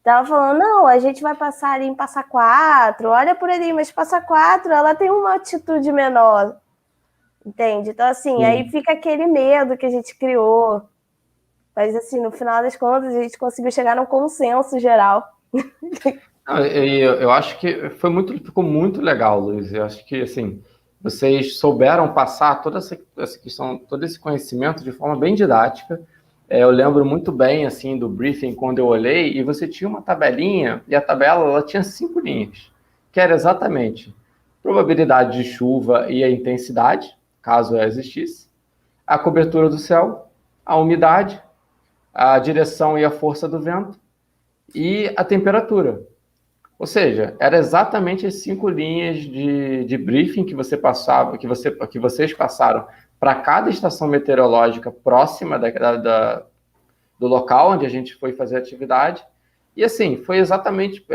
Tava falando, não, a gente vai passar ali em Passa Quatro, olha por ali, mas Passa Quatro, ela tem uma altitude menor, entende? Então, assim, sim, aí fica aquele medo que a gente criou. Mas, assim, no final das contas, a gente conseguiu chegar num consenso geral. Eu acho que ficou muito legal, Luiz. Eu acho que, assim, vocês souberam passar toda essa questão, todo esse conhecimento de forma bem didática. Eu lembro muito bem, assim, do briefing, quando eu olhei, e você tinha uma tabelinha, e a tabela, ela tinha 5 linhas, que era exatamente probabilidade de chuva e a intensidade, caso ela existisse, a cobertura do céu, a umidade, a direção e a força do vento, e a temperatura. Ou seja, era exatamente as 5 linhas de briefing que você passava, que vocês passaram para cada estação meteorológica próxima do local onde a gente foi fazer a atividade. E assim, foi exatamente,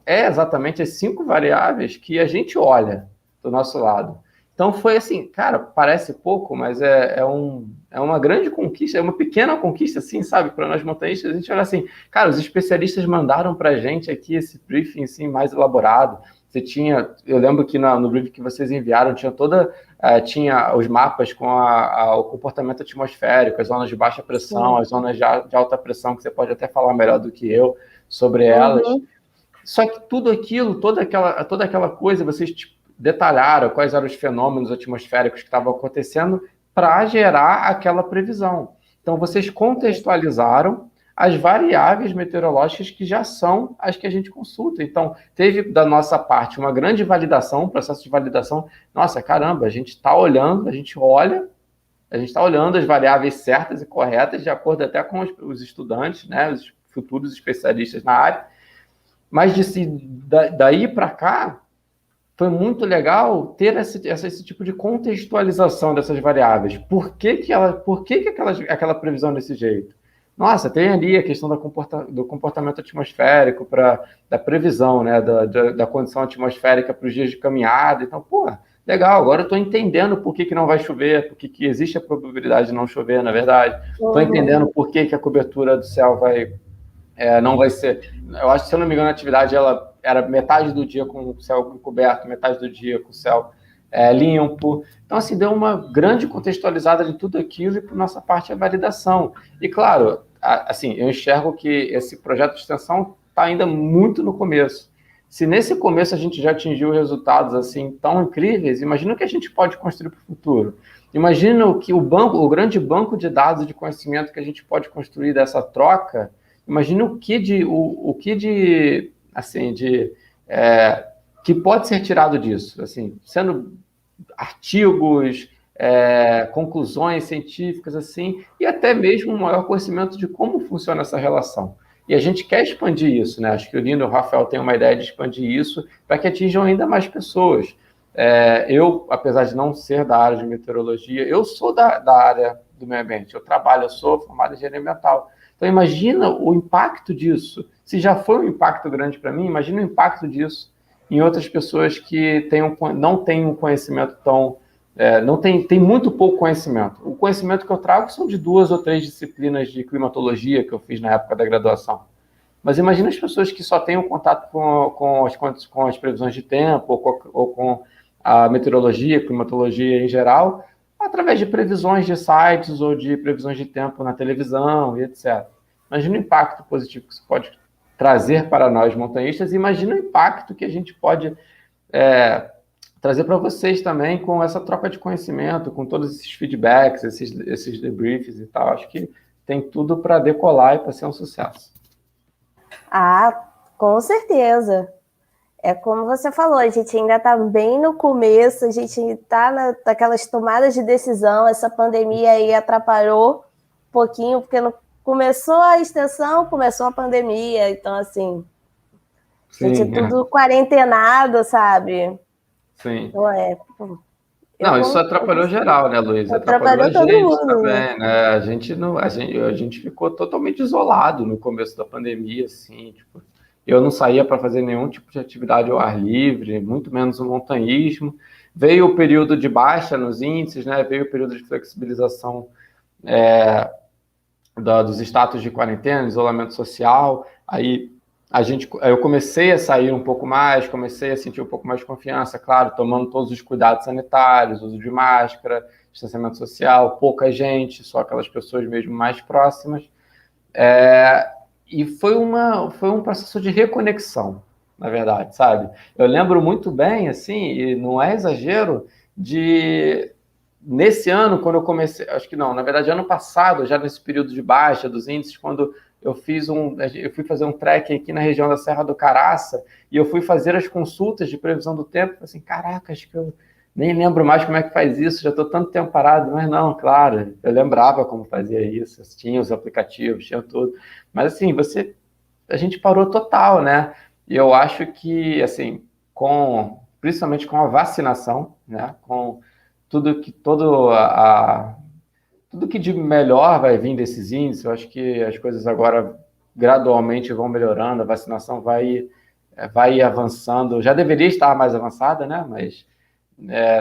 é exatamente as 5 variáveis que a gente olha do nosso lado. Então foi assim, cara, parece pouco, mas é uma grande conquista, é uma pequena conquista, assim, sabe, para nós montanhistas. A gente olha assim, cara, os especialistas mandaram para a gente aqui esse briefing assim, mais elaborado. Eu lembro que no briefing que vocês enviaram, tinha os mapas com o comportamento atmosférico, as zonas de baixa pressão, sim, as zonas de alta pressão, que você pode até falar melhor do que eu sobre elas. Só que tudo aquilo, toda aquela coisa, vocês detalharam quais eram os fenômenos atmosféricos que estavam acontecendo para gerar aquela previsão. Então, vocês contextualizaram as variáveis meteorológicas que já são as que a gente consulta. Então, teve da nossa parte uma grande validação, um processo de validação. Nossa, caramba, a gente está olhando, a gente olha A gente está olhando as variáveis certas e corretas, de acordo até com os estudantes, né, os futuros especialistas na área. Mas daí para cá, foi muito legal ter esse tipo de contextualização dessas variáveis. Por que aquela previsão desse jeito? Nossa, tem ali a questão do comportamento atmosférico, da previsão, né, da condição atmosférica para os dias de caminhada. Então, pô, legal, agora eu estou entendendo por que não vai chover, por que existe a probabilidade de não chover, na verdade. Estou entendendo por que a cobertura do céu não vai ser... Eu acho que, se eu não me engano, a atividade ela era metade do dia com o céu encoberto, metade do dia com o céu limpo. Então, assim, deu uma grande contextualizada de tudo aquilo e, por nossa parte, a validação. E, claro, assim, eu enxergo que esse projeto de extensão está ainda muito no começo. Se nesse começo a gente já atingiu resultados assim tão incríveis, imagina o que a gente pode construir para o futuro. Imagina o que o grande banco de dados de conhecimento que a gente pode construir dessa troca. Imagina que pode ser tirado disso, assim, sendo artigos, conclusões científicas, assim, e até mesmo um maior conhecimento de como funciona essa relação. E a gente quer expandir isso, né? Acho que o Lino e o Rafael têm uma ideia de expandir isso para que atinjam ainda mais pessoas. Eu, apesar de não ser da área de meteorologia, eu sou da área do meio ambiente. Eu sou formado em engenharia ambiental. Então, imagina o impacto disso. Se já foi um impacto grande para mim, imagina o impacto disso em outras pessoas que não têm um conhecimento tão... tem muito pouco conhecimento. O conhecimento que eu trago são de 2 ou 3 disciplinas de climatologia que eu fiz na época da graduação. Mas imagina as pessoas que só têm um contato com as previsões de tempo ou com a meteorologia, climatologia em geral, através de previsões de sites ou de previsões de tempo na televisão e etc. Imagina o impacto positivo que isso pode trazer para nós montanhistas e imagina o impacto que a gente pode trazer para vocês também com essa troca de conhecimento, com todos esses feedbacks, esses debriefs e tal. Acho que tem tudo para decolar e para ser um sucesso. Ah, com certeza. É como você falou, a gente ainda está bem no começo, a gente está naquelas tomadas de decisão, essa pandemia aí atrapalhou um pouquinho, porque não começou a extensão, começou a pandemia, então assim, a gente tudo quarentenado, sabe? Sim. Então, não, isso atrapalhou geral, né, Luiz? Atrapalhou todo mundo também, né? A gente ficou totalmente isolado no começo da pandemia, assim, tipo, eu não saía para fazer nenhum tipo de atividade ao ar livre, muito menos o montanhismo. Veio o período de baixa nos índices, né? Veio o período de flexibilização dos status de quarentena, isolamento social. Aí eu comecei a sair um pouco mais, comecei a sentir um pouco mais de confiança, claro, tomando todos os cuidados sanitários, uso de máscara, distanciamento social, pouca gente, só aquelas pessoas mesmo mais próximas. E foi um processo de reconexão, na verdade, sabe? Eu lembro muito bem, assim, e não é exagero, nesse ano, quando eu comecei, acho que não, na verdade, ano passado, já nesse período de baixa dos índices, quando eu fui fazer um trekking aqui na região da Serra do Caraça, e eu fui fazer as consultas de previsão do tempo, assim, caraca, acho que eu nem lembro mais como é que faz isso, já estou tanto tempo parado, mas não, claro, eu lembrava como fazia isso, tinha os aplicativos, tinha tudo, mas assim, a gente parou total, né? E eu acho que, assim, principalmente com a vacinação, né? Com tudo que de melhor vai vir desses índices, eu acho que as coisas agora gradualmente vão melhorando, a vacinação vai avançando, já deveria estar mais avançada, né? Mas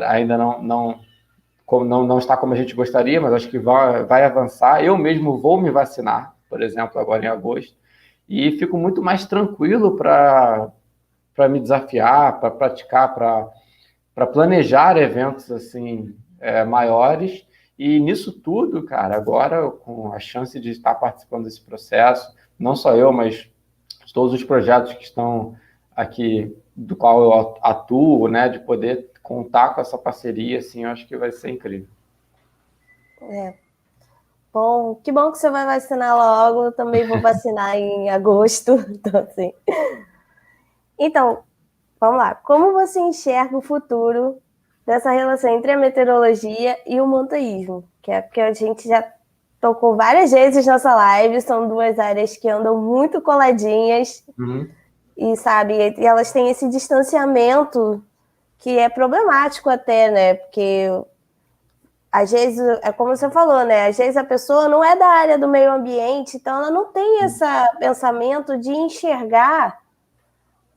ainda não está como a gente gostaria, mas acho que vai avançar. Eu mesmo vou me vacinar, por exemplo, agora em agosto, e fico muito mais tranquilo para me desafiar, para praticar, para planejar eventos assim maiores. E nisso tudo, cara, agora com a chance de estar participando desse processo, não só eu, mas todos os projetos que estão aqui, do qual eu atuo, né, de poder contar com essa parceria, assim, eu acho que vai ser incrível. Bom, que bom que você vai vacinar logo, eu também vou vacinar em agosto, então assim. Então, vamos lá, como você enxerga o futuro dessa relação entre a meteorologia e o montanhismo? que é porque a gente já tocou várias vezes nessa live, são duas áreas que andam muito coladinhas, e sabe, e elas têm esse distanciamento que é problemático até, né? Porque às vezes, é como você falou, né? Às vezes a pessoa não é da área do meio ambiente, então ela não tem esse pensamento de enxergar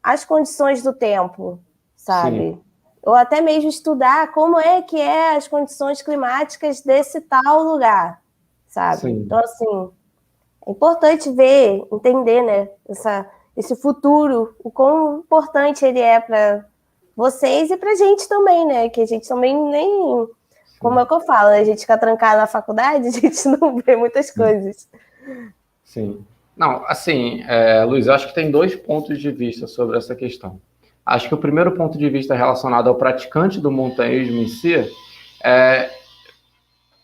as condições do tempo, sabe? Sim. Ou até mesmo estudar como é que é as condições climáticas desse tal lugar, sabe? Sim. Então, assim, é importante ver, entender, né? Esse futuro, o quão importante ele é para vocês e para a gente também, né? Que a gente também nem... Como é que eu falo? A gente fica trancado na faculdade, a gente não vê muitas coisas. Sim. Não, assim, Luiz, eu acho que tem 2 pontos de vista sobre essa questão. Acho que o primeiro ponto de vista relacionado ao praticante do montanhismo em si,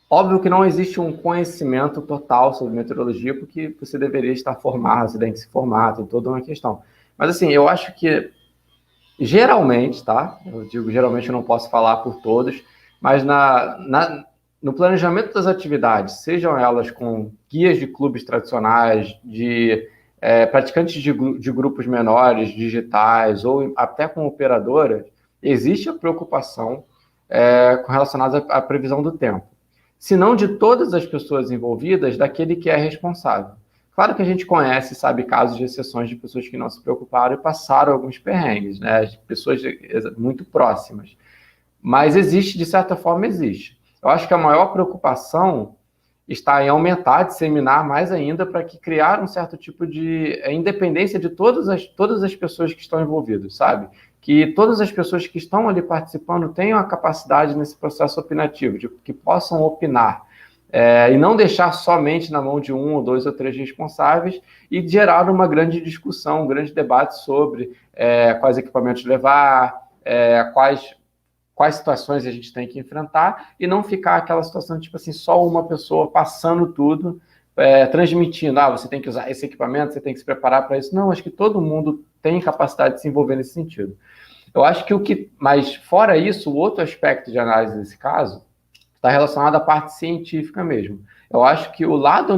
óbvio que não existe um conhecimento total sobre meteorologia, porque você deveria estar formado, você tem que se formar, tem toda uma questão. Mas, assim, eu acho que, geralmente, tá? Eu digo geralmente, eu não posso falar por todos, mas no planejamento das atividades, sejam elas com guias de clubes tradicionais, de praticantes de grupos menores, digitais, ou até com operadoras, existe a preocupação relacionada à previsão do tempo. Se não de todas as pessoas envolvidas, daquele que é responsável. Claro que a gente conhece, sabe, casos de exceções de pessoas que não se preocuparam e passaram alguns perrengues, né? Pessoas muito próximas. Mas existe, de certa forma, existe. Eu acho que a maior preocupação está em aumentar, disseminar mais ainda para que criar um certo tipo de independência de todas as pessoas que estão envolvidas, sabe? Que todas as pessoas que estão ali participando tenham a capacidade nesse processo opinativo, de que possam opinar. E não deixar somente na mão de 1 ou 2 ou 3 responsáveis e gerar uma grande discussão, um grande debate sobre quais equipamentos levar, quais situações a gente tem que enfrentar e não ficar aquela situação, tipo assim, só uma pessoa passando tudo, transmitindo, você tem que usar esse equipamento, você tem que se preparar para isso. Não, acho que todo mundo tem capacidade de se envolver nesse sentido. Eu acho que mas fora isso, o outro aspecto de análise desse caso está relacionado à parte científica mesmo. Eu acho que o lado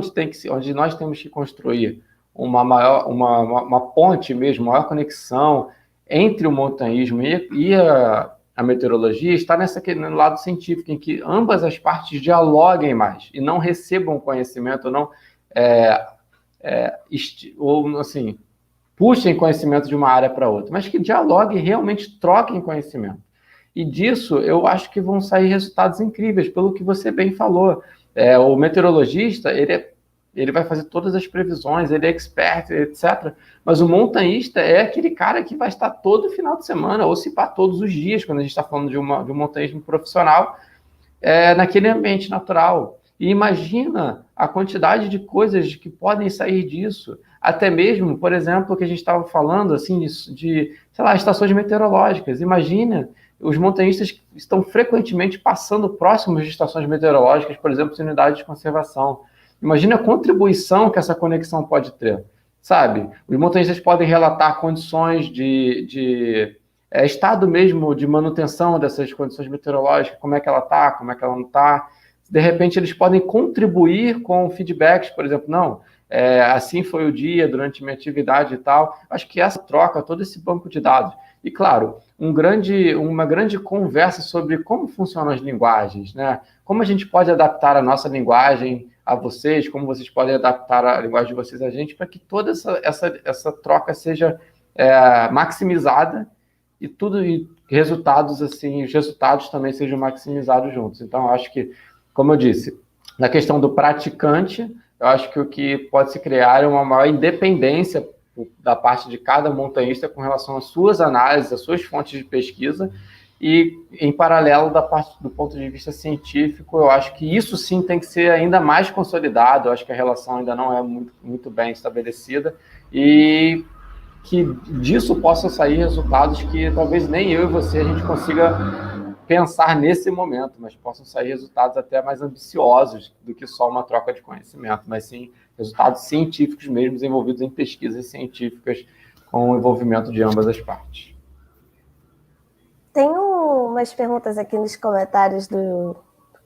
onde nós temos que construir uma ponte mesmo, maior conexão entre o montanhismo e a meteorologia está no lado científico, em que ambas as partes dialoguem mais e não recebam conhecimento, não ou assim, puxem conhecimento de uma área para outra, mas que dialoguem e realmente troquem conhecimento. E disso eu acho que vão sair resultados incríveis, pelo que você bem falou. O meteorologista, ele vai fazer todas as previsões, ele é expert, etc. Mas o montanhista é aquele cara que vai estar todo final de semana, ou se pá, todos os dias, quando a gente está falando de um montanhismo profissional, naquele ambiente natural. E imagina a quantidade de coisas que podem sair disso. Até mesmo, por exemplo, o que a gente estava falando, assim, de sei lá, estações meteorológicas. Imagina, os montanhistas estão frequentemente passando próximos de estações meteorológicas, por exemplo, em unidades de conservação. Imagina a contribuição que essa conexão pode ter, sabe? Os montanhistas podem relatar condições de estado mesmo de manutenção dessas condições meteorológicas, como é que ela está, como é que ela não está. De repente, eles podem contribuir com feedbacks, por exemplo, não, assim foi o dia durante minha atividade e tal. Acho que essa troca, todo esse banco de dados. E, claro, uma grande conversa sobre como funcionam as linguagens, né? Como a gente pode adaptar a nossa linguagem a vocês, como vocês podem adaptar a linguagem de vocês a gente, para que toda essa troca seja maximizada e resultados assim, os resultados também sejam maximizados juntos. Então, eu acho que, como eu disse, na questão do praticante, eu acho que o que pode se criar é uma maior independência da parte de cada montanhista com relação às suas análises, às suas fontes de pesquisa, e em paralelo do ponto de vista científico, eu acho que isso sim tem que ser ainda mais consolidado. Eu acho que a relação ainda não é muito bem estabelecida e que disso possam sair resultados que talvez nem eu e você a gente consiga pensar nesse momento, mas possam sair resultados até mais ambiciosos do que só uma troca de conhecimento, mas sim resultados científicos mesmo, desenvolvidos em pesquisas científicas com o envolvimento de ambas as partes. Tem umas perguntas aqui nos comentários do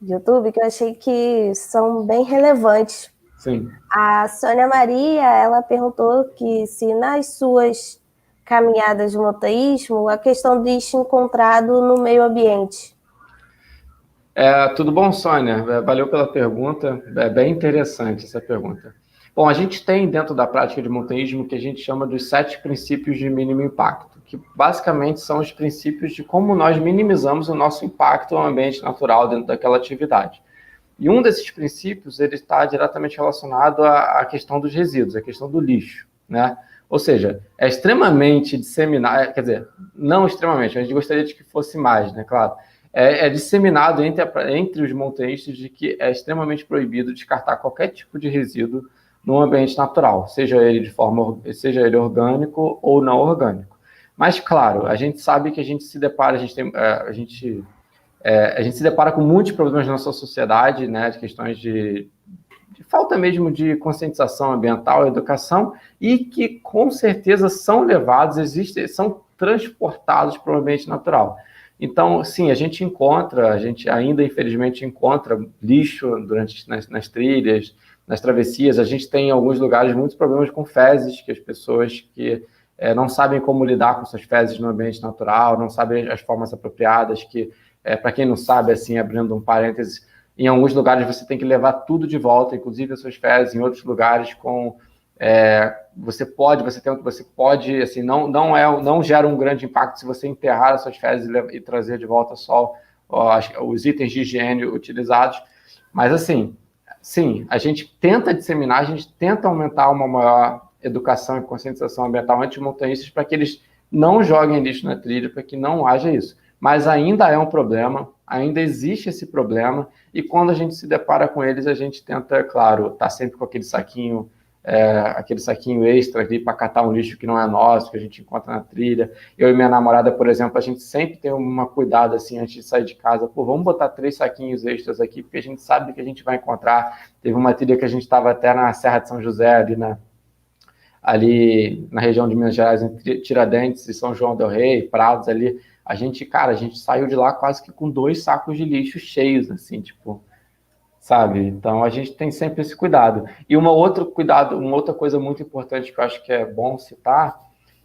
de YouTube que eu achei que são bem relevantes. Sim. A Sônia Maria, ela perguntou que se nas suas caminhadas de montanhismo, a questão de lixo encontrado no meio ambiente. Tudo bom, Sônia? Valeu pela pergunta. É bem interessante essa pergunta. Bom, a gente tem dentro da prática de montanhismo o que a gente chama dos 7 princípios de mínimo impacto, que basicamente são os princípios de como nós minimizamos o nosso impacto no ambiente natural dentro daquela atividade. E um desses princípios, ele está diretamente relacionado à questão dos resíduos, à questão do lixo, né? Ou seja, é extremamente disseminado, quer dizer, não extremamente, a gente gostaria de que fosse mais, né? Claro. É disseminado entre os montanhistas de que é extremamente proibido descartar qualquer tipo de resíduo no ambiente natural, seja ele orgânico ou não orgânico. Mas, claro, a gente sabe que a gente se depara, a gente se depara com muitos problemas na nossa sociedade, né, de questões de falta mesmo de conscientização ambiental, educação, e que com certeza são levados, são transportados para o ambiente natural. Então, sim, a gente ainda infelizmente encontra lixo nas trilhas, nas travessias. A gente tem em alguns lugares muitos problemas com fezes, que as pessoas que não sabem como lidar com suas fezes no ambiente natural, não sabem as formas apropriadas, que, para quem não sabe, assim, abrindo um parênteses, em alguns lugares você tem que levar tudo de volta, inclusive as suas fezes, em outros lugares você pode, assim, não gera um grande impacto se você enterrar as suas fezes e trazer de volta só os itens de higiene utilizados. Mas, assim, sim, a gente tenta disseminar, a gente tenta aumentar uma maior educação e conscientização ambiental entre os montanhistas para que eles não joguem lixo na trilha, para que não haja isso. Mas ainda é um problema, ainda existe esse problema, e quando a gente se depara com eles, a gente tenta, claro, tá sempre com aquele saquinho extra ali para catar um lixo que não é nosso, que a gente encontra na trilha. Eu e minha namorada, por exemplo, a gente sempre tem uma cuidado assim antes de sair de casa. Pô, vamos botar 3 saquinhos extras aqui, porque a gente sabe que a gente vai encontrar. Teve uma trilha que a gente estava até na Serra de São José, ali na região de Minas Gerais, entre Tiradentes e São João del Rei, Prados ali. A gente saiu de lá quase que com 2 sacos de lixo cheios, assim, tipo, sabe? Então a gente tem sempre esse cuidado. E uma outra coisa muito importante que eu acho que é bom citar,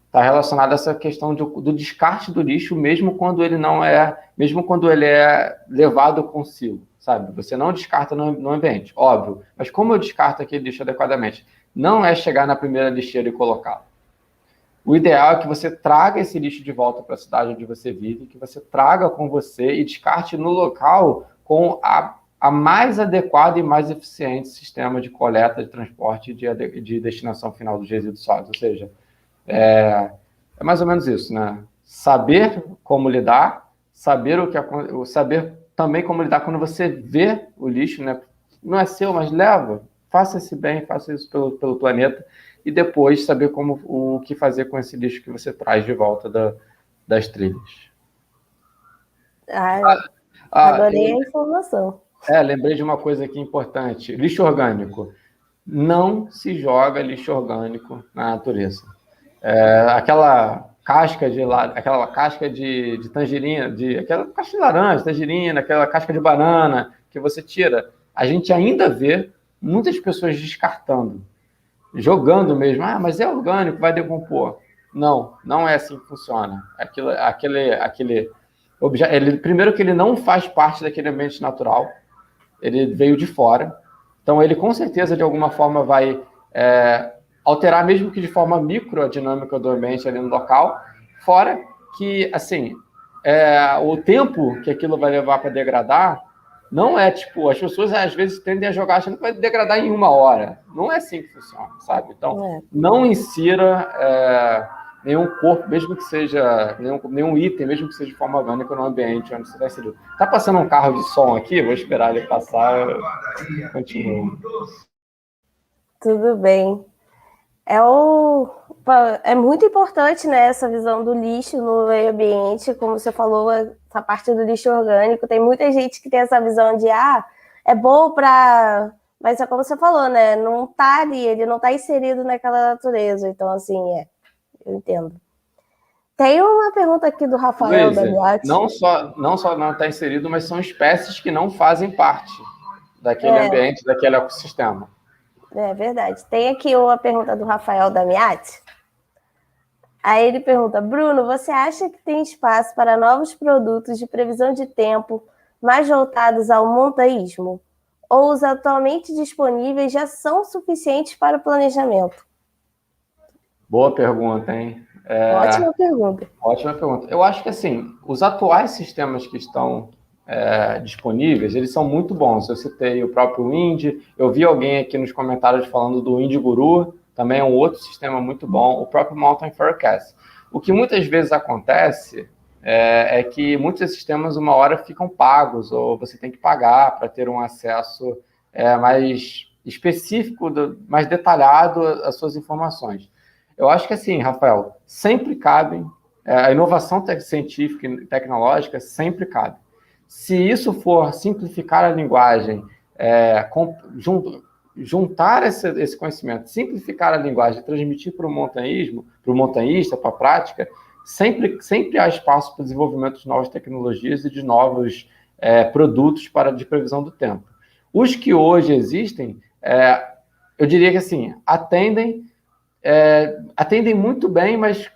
está relacionada a essa questão do descarte do lixo, mesmo quando ele é levado consigo, sabe? Você não descarta no ambiente, óbvio. Mas como eu descarto aquele lixo adequadamente? Não é chegar na primeira lixeira e colocá-lo. O ideal é que você traga esse lixo de volta para a cidade onde você vive, que você traga com você e descarte no local com a mais adequado e mais eficiente sistema de coleta, de transporte e de destinação final dos resíduos sólidos. Ou seja, é mais ou menos isso, né? Saber como lidar, saber também como lidar quando você vê o lixo, né? Não é seu, mas leva, faça esse bem, faça isso pelo planeta, e depois saber o que fazer com esse lixo que você traz de volta das trilhas. Adorei a informação. Lembrei de uma coisa aqui importante. Lixo orgânico. Não se joga lixo orgânico na natureza. Aquela casca de tangerina, aquela casca de laranja, tangerina, aquela casca de banana que você tira, a gente ainda vê muitas pessoas descartando, jogando mesmo. Mas é orgânico, vai decompor. Não é assim que funciona. Primeiro que ele não faz parte daquele ambiente natural, ele veio de fora, então ele com certeza de alguma forma vai alterar, mesmo que de forma micro, a dinâmica do ambiente ali no local, fora que, assim, o tempo que aquilo vai levar para degradar não é tipo, as pessoas às vezes tendem a jogar achando que vai degradar em 1 hora, não é assim que funciona, sabe? Então, não insira nenhum corpo, mesmo que seja nenhum item, mesmo que seja de forma orgânica no ambiente onde você vai inserir. Tá passando um carro de som aqui, vou esperar ele passar, continuo. Tudo bem. É muito importante, né, essa visão do lixo no meio ambiente, como você falou, essa parte do lixo orgânico. Tem muita gente que tem essa visão de é bom para... Mas é como você falou, né, não tá ali, ele não tá inserido naquela natureza. Então, assim, eu entendo. Tem uma pergunta aqui do Rafael Luísa, Damiati. não só não está inserido, mas são espécies que não fazem parte daquele ambiente, daquele ecossistema. É verdade. Tem aqui uma pergunta do Rafael Damiati. Aí ele pergunta: Bruno, você acha que tem espaço para novos produtos de previsão de tempo mais voltados ao montanhismo? Ou os atualmente disponíveis já são suficientes para o planejamento? Boa pergunta, hein? Ótima pergunta. Ótima pergunta. Eu acho que, assim, os atuais sistemas que estão disponíveis, eles são muito bons. Eu citei o próprio Wind, eu vi alguém aqui nos comentários falando do Wind Guru, também é um outro sistema muito bom, o próprio Mountain Forecast. O que muitas vezes acontece é que muitos desses sistemas, uma hora, ficam pagos, ou você tem que pagar para ter um acesso mais específico, mais detalhado às suas informações. Eu acho que, assim, Rafael, sempre cabem, a inovação científica e tecnológica sempre cabe. Se isso for simplificar a linguagem, juntar esse conhecimento, simplificar a linguagem, transmitir para o montanhismo, para o montanhista, para a prática, sempre há espaço para o desenvolvimento de novas tecnologias e de novos produtos de previsão do tempo. Os que hoje existem, eu diria que, assim, atendem muito bem, mas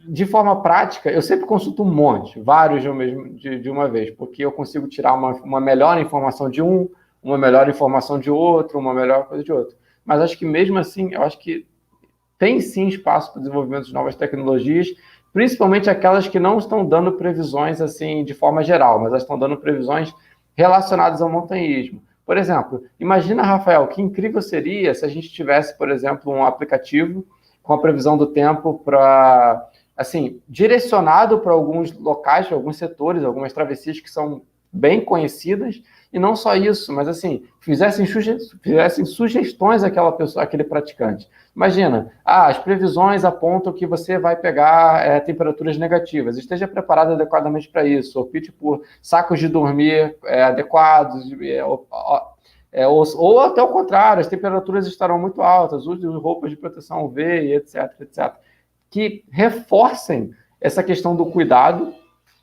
de forma prática, eu sempre consulto um monte, vários de uma vez, porque eu consigo tirar uma melhor informação de um, uma melhor informação de outro, uma melhor coisa de outro. Mas acho que mesmo assim, eu acho que tem sim espaço para o desenvolvimento de novas tecnologias, principalmente aquelas que não estão dando previsões assim de forma geral, mas elas estão dando previsões relacionadas ao montanhismo. Por exemplo, imagina, Rafael, que incrível seria se a gente tivesse, por exemplo, um aplicativo com a previsão do tempo direcionado para alguns locais, para alguns setores, algumas travessias que são bem conhecidas, e não só isso, mas assim, fizessem sugestões àquela pessoa, àquele praticante. Imagina, as previsões apontam que você vai pegar temperaturas negativas, esteja preparado adequadamente para isso, opte por sacos de dormir adequados, ou até o contrário, as temperaturas estarão muito altas, use roupas de proteção UV, etc, etc, que reforcem essa questão do cuidado,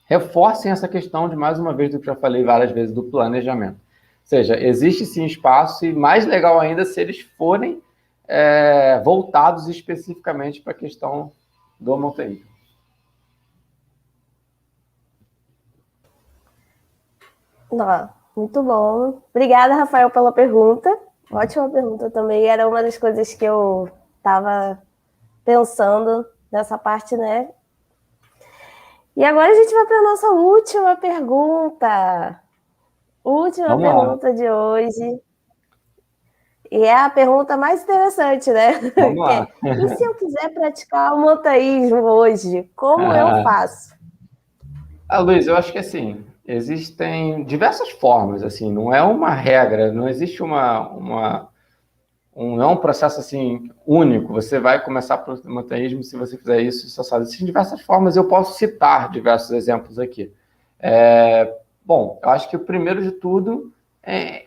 reforcem essa questão de, mais uma vez, do que já falei várias vezes, do planejamento. Ou seja, existe sim espaço, e mais legal ainda se eles forem voltados especificamente para a questão do montanhismo. Muito bom. Obrigada, Rafael, pela pergunta. Ótima pergunta também. Era uma das coisas que eu estava pensando nessa parte, né? E agora a gente vai para a nossa última pergunta. Última pergunta de hoje. E é a pergunta mais interessante, né? Vamos lá. E se eu quiser praticar o montanhismo hoje, como eu faço? Luiz, eu acho que assim, existem diversas formas, assim, não é uma regra, não existe não é um processo assim único. Você vai começar pelo montanhismo se você fizer isso, só sabe. Existem diversas formas, eu posso citar diversos exemplos aqui. Bom, eu acho que o primeiro de tudo é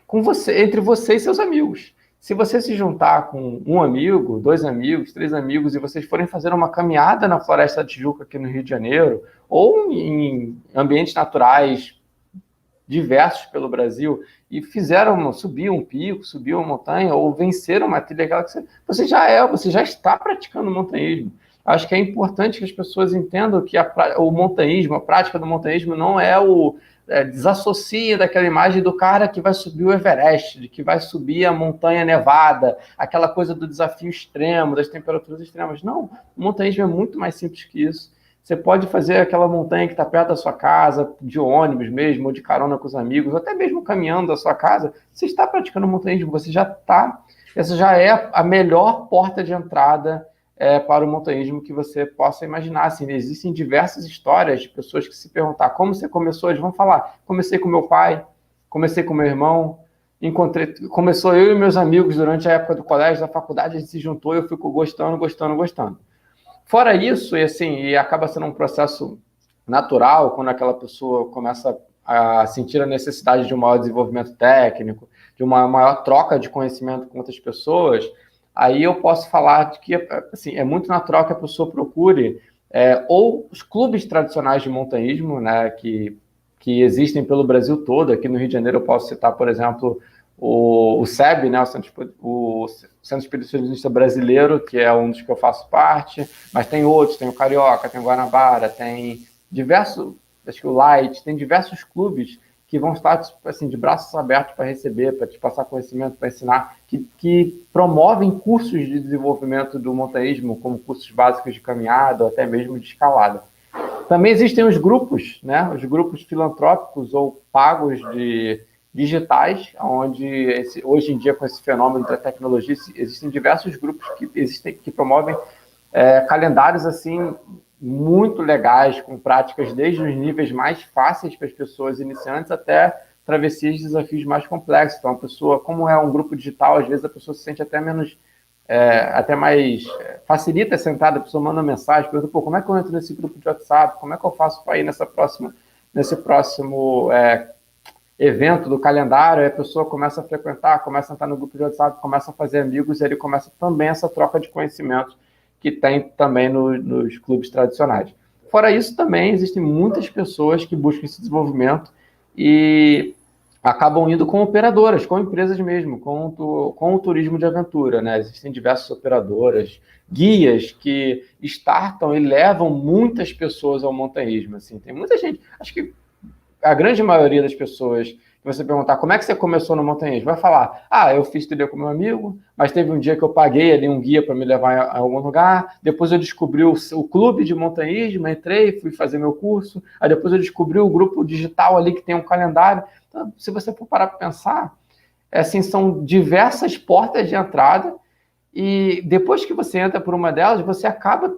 entre você e seus amigos. Se você se juntar com um amigo, 2 amigos, 3 amigos, e vocês forem fazer uma caminhada na Floresta da Tijuca aqui no Rio de Janeiro, ou em ambientes naturais diversos pelo Brasil, e subir um pico, subir uma montanha, ou vencer uma trilha, aquela que você já está praticando montanhismo. Acho que é importante que as pessoas entendam que o montanhismo, a prática do montanhismo não é desassocia daquela imagem do cara que vai subir o Everest, de que vai subir a montanha nevada, aquela coisa do desafio extremo, das temperaturas extremas. Não, o montanhismo é muito mais simples que isso. Você pode fazer aquela montanha que está perto da sua casa, de ônibus mesmo, ou de carona com os amigos, ou até mesmo caminhando da sua casa. Você está praticando montanhismo, essa já é a melhor porta de entrada para o montanhismo que você possa imaginar. Assim, existem diversas histórias de pessoas que se perguntar como você começou, eles vão falar: comecei com meu pai, comecei com meu irmão, começou eu e meus amigos durante a época do colégio, da faculdade, a gente se juntou e eu fico gostando. Fora isso, e acaba sendo um processo natural, quando aquela pessoa começa a sentir a necessidade de um maior desenvolvimento técnico, de uma maior troca de conhecimento com outras pessoas, aí eu posso falar de que assim, é muito natural que a pessoa procure ou os clubes tradicionais de montanhismo, né, que existem pelo Brasil todo. Aqui no Rio de Janeiro eu posso citar, por exemplo, o SEB, né, o Centro Expedicionista Brasileiro, que é um dos que eu faço parte, mas tem outros, tem o Carioca, tem o Guanabara, tem diversos, acho que o Light, tem diversos clubes que vão estar assim, de braços abertos para receber, para te passar conhecimento, para ensinar, que promovem cursos de desenvolvimento do montanhismo, como cursos básicos de caminhada ou até mesmo de escalada. Também existem os grupos, né? Os grupos filantrópicos ou pagos digitais, onde hoje em dia, com esse fenômeno da tecnologia, existem diversos grupos que promovem calendários assim muito legais, com práticas desde os níveis mais fáceis para as pessoas iniciantes até travessias de desafios mais complexos. Então, a pessoa, como é um grupo digital, às vezes a pessoa se sente até menos, até mais, facilita essa entrada, a pessoa manda mensagem, pergunta, como é que eu entro nesse grupo de WhatsApp? Como é que eu faço para ir nesse próximo evento do calendário? Aí a pessoa começa a frequentar, começa a entrar no grupo de WhatsApp, começa a fazer amigos, e ele começa também essa troca de conhecimentos que tem também nos clubes tradicionais. Fora isso, também existem muitas pessoas que buscam esse desenvolvimento e acabam indo com operadoras, com empresas mesmo, com o turismo de aventura, né? Existem diversas operadoras, guias que startam e levam muitas pessoas ao montanhismo. Assim. Tem muita gente, acho que a grande maioria das pessoas que você perguntar como é que você começou no montanhismo, vai falar, eu fiz trilha com meu amigo, mas teve um dia que eu paguei ali um guia para me levar a algum lugar, depois eu descobri o clube de montanhismo, entrei, fui fazer meu curso, aí depois eu descobri o grupo digital ali que tem um calendário. Então, se você for parar para pensar, assim, são diversas portas de entrada e depois que você entra por uma delas, você acaba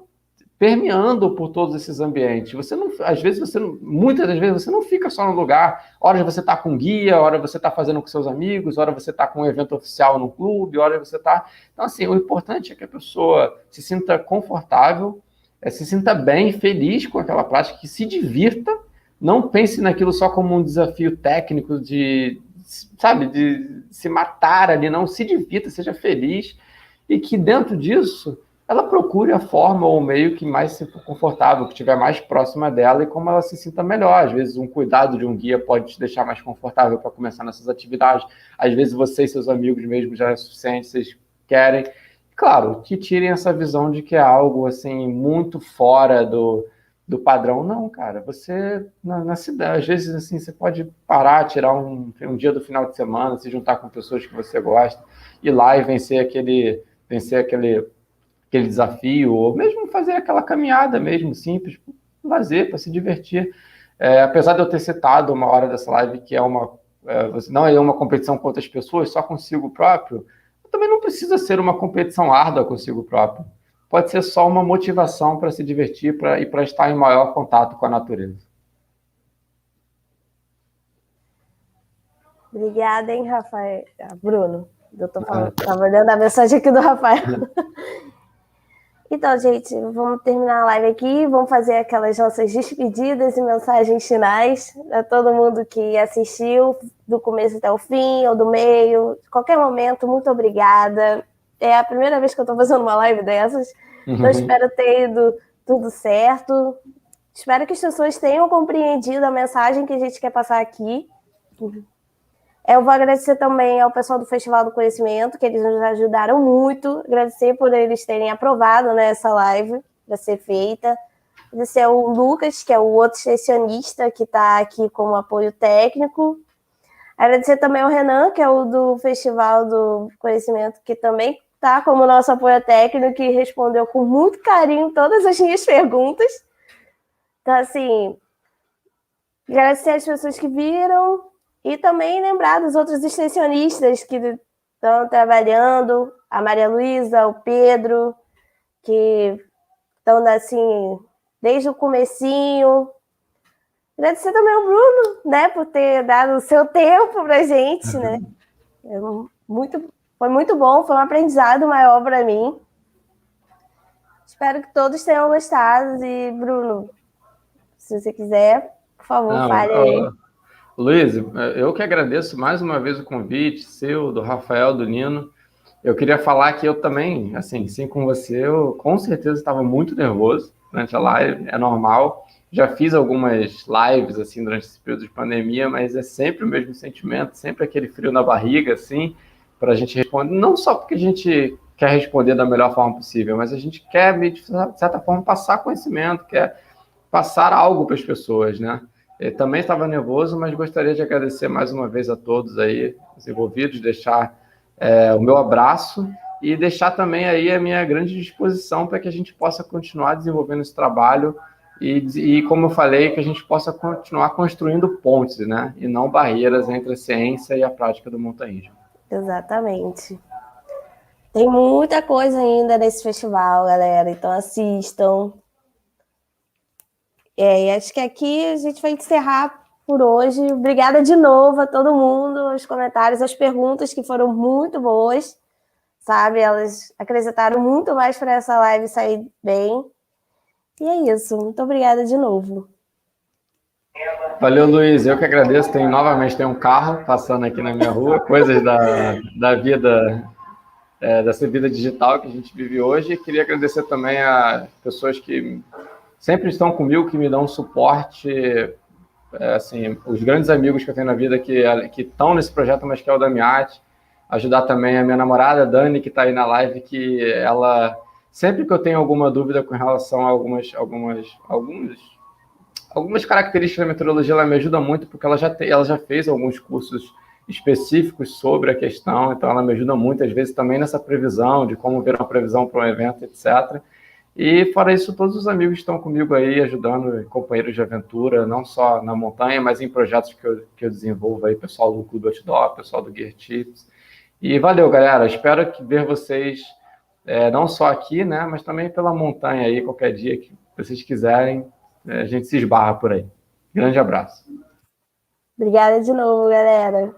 permeando por todos esses ambientes. Muitas das vezes, você não fica só no lugar. Hora você está com guia, hora você está fazendo com seus amigos, hora você está com um evento oficial no clube, hora você está... Então, assim, o importante é que a pessoa se sinta confortável, se sinta bem, feliz com aquela prática, que se divirta, não pense naquilo só como um desafio técnico de se matar ali, não. Se divirta, seja feliz, e que dentro disso ela procure a forma ou o meio que mais se for confortável, que estiver mais próxima dela e como ela se sinta melhor. Às vezes, um cuidado de um guia pode te deixar mais confortável para começar nessas atividades. Às vezes, você e seus amigos mesmo já é suficiente, vocês querem. Claro, que tirem essa visão de que é algo assim muito fora do padrão. Não, cara, você na cidade, às vezes assim, você pode parar, tirar um dia do final de semana, se juntar com pessoas que você gosta, ir lá e vencer aquele desafio, ou mesmo fazer aquela caminhada mesmo, simples, lazer, para se divertir. Apesar de eu ter citado uma hora dessa live que não é uma competição com outras pessoas, só consigo próprio, também não precisa ser uma competição árdua consigo próprio. Pode ser só uma motivação para se divertir e para estar em maior contato com a natureza. Obrigada, hein, Rafael. Bruno, eu estava olhando a mensagem aqui do Rafael. Então, gente, vamos terminar a live aqui, vamos fazer aquelas nossas despedidas e mensagens finais a todo mundo que assistiu, do começo até o fim, ou do meio, qualquer momento, muito obrigada. É a primeira vez que eu estou fazendo uma live dessas, então espero ter ido tudo certo. Espero que as pessoas tenham compreendido a mensagem que a gente quer passar aqui. Eu vou agradecer também ao pessoal do Festival do Conhecimento, que eles nos ajudaram muito. Agradecer por eles terem aprovado, né, essa live para ser feita. Agradecer ao Lucas, que é o outro extensionista, que está aqui como apoio técnico. Agradecer também ao Renan, que é o do Festival do Conhecimento, que também está como nosso apoio técnico, que respondeu com muito carinho todas as minhas perguntas. Então, assim, agradecer às pessoas que viram. E também lembrar dos outros extensionistas que estão trabalhando, a Maria Luísa, o Pedro, que estão assim, desde o comecinho. Agradecer também ao Bruno, né, por ter dado o seu tempo para a gente, né? Foi muito bom, foi um aprendizado maior para mim. Espero que todos tenham gostado. E, Bruno, se você quiser, por favor, fale aí. Luiz, eu que agradeço mais uma vez o convite seu, do Rafael, do Nino. Eu queria falar que eu também, assim com você, eu com certeza estava muito nervoso. durante a live, é normal. Já fiz algumas lives, assim, durante esse período de pandemia, mas é sempre o mesmo sentimento, sempre aquele frio na barriga, assim, para a gente responder, não só porque a gente quer responder da melhor forma possível, mas a gente quer, de certa forma, passar conhecimento, quer passar algo para as pessoas, né? Eu também estava nervoso, mas gostaria de agradecer mais uma vez a todos aí, os envolvidos, deixar o meu abraço e deixar também aí a minha grande disposição para que a gente possa continuar desenvolvendo esse trabalho e, como eu falei, que a gente possa continuar construindo pontes, né? E não barreiras entre a ciência e a prática do montanhismo. Exatamente. Tem muita coisa ainda nesse festival, galera, então assistam. E acho que aqui a gente vai encerrar por hoje. Obrigada de novo a todo mundo, os comentários, as perguntas que foram muito boas, sabe? Elas acrescentaram muito mais para essa live sair bem. E é isso. Muito obrigada de novo. Valeu, Luiz. Eu que agradeço. Novamente tem um carro passando aqui na minha rua, coisas da vida, dessa vida digital que a gente vive hoje. E queria agradecer também a pessoas que sempre estão comigo, que me dão suporte, assim, os grandes amigos que eu tenho na vida que estão nesse projeto, mas que é o da Miat. Ajudar também a minha namorada, Dani, que está aí na live, que ela, sempre que eu tenho alguma dúvida com relação a algumas características da meteorologia, ela me ajuda muito, porque ela já fez alguns cursos específicos sobre a questão, então ela me ajuda muito, às vezes, também nessa previsão, de como ver uma previsão para um evento, etc. E, fora isso, todos os amigos estão comigo aí, ajudando, companheiros de aventura, não só na montanha, mas em projetos que eu desenvolvo aí, pessoal do Clube Outdoor, pessoal do Gear Tips. E valeu, galera, espero ver vocês, não só aqui, né, mas também pela montanha aí, qualquer dia que vocês quiserem, a gente se esbarra por aí. Grande abraço. Obrigada de novo, galera.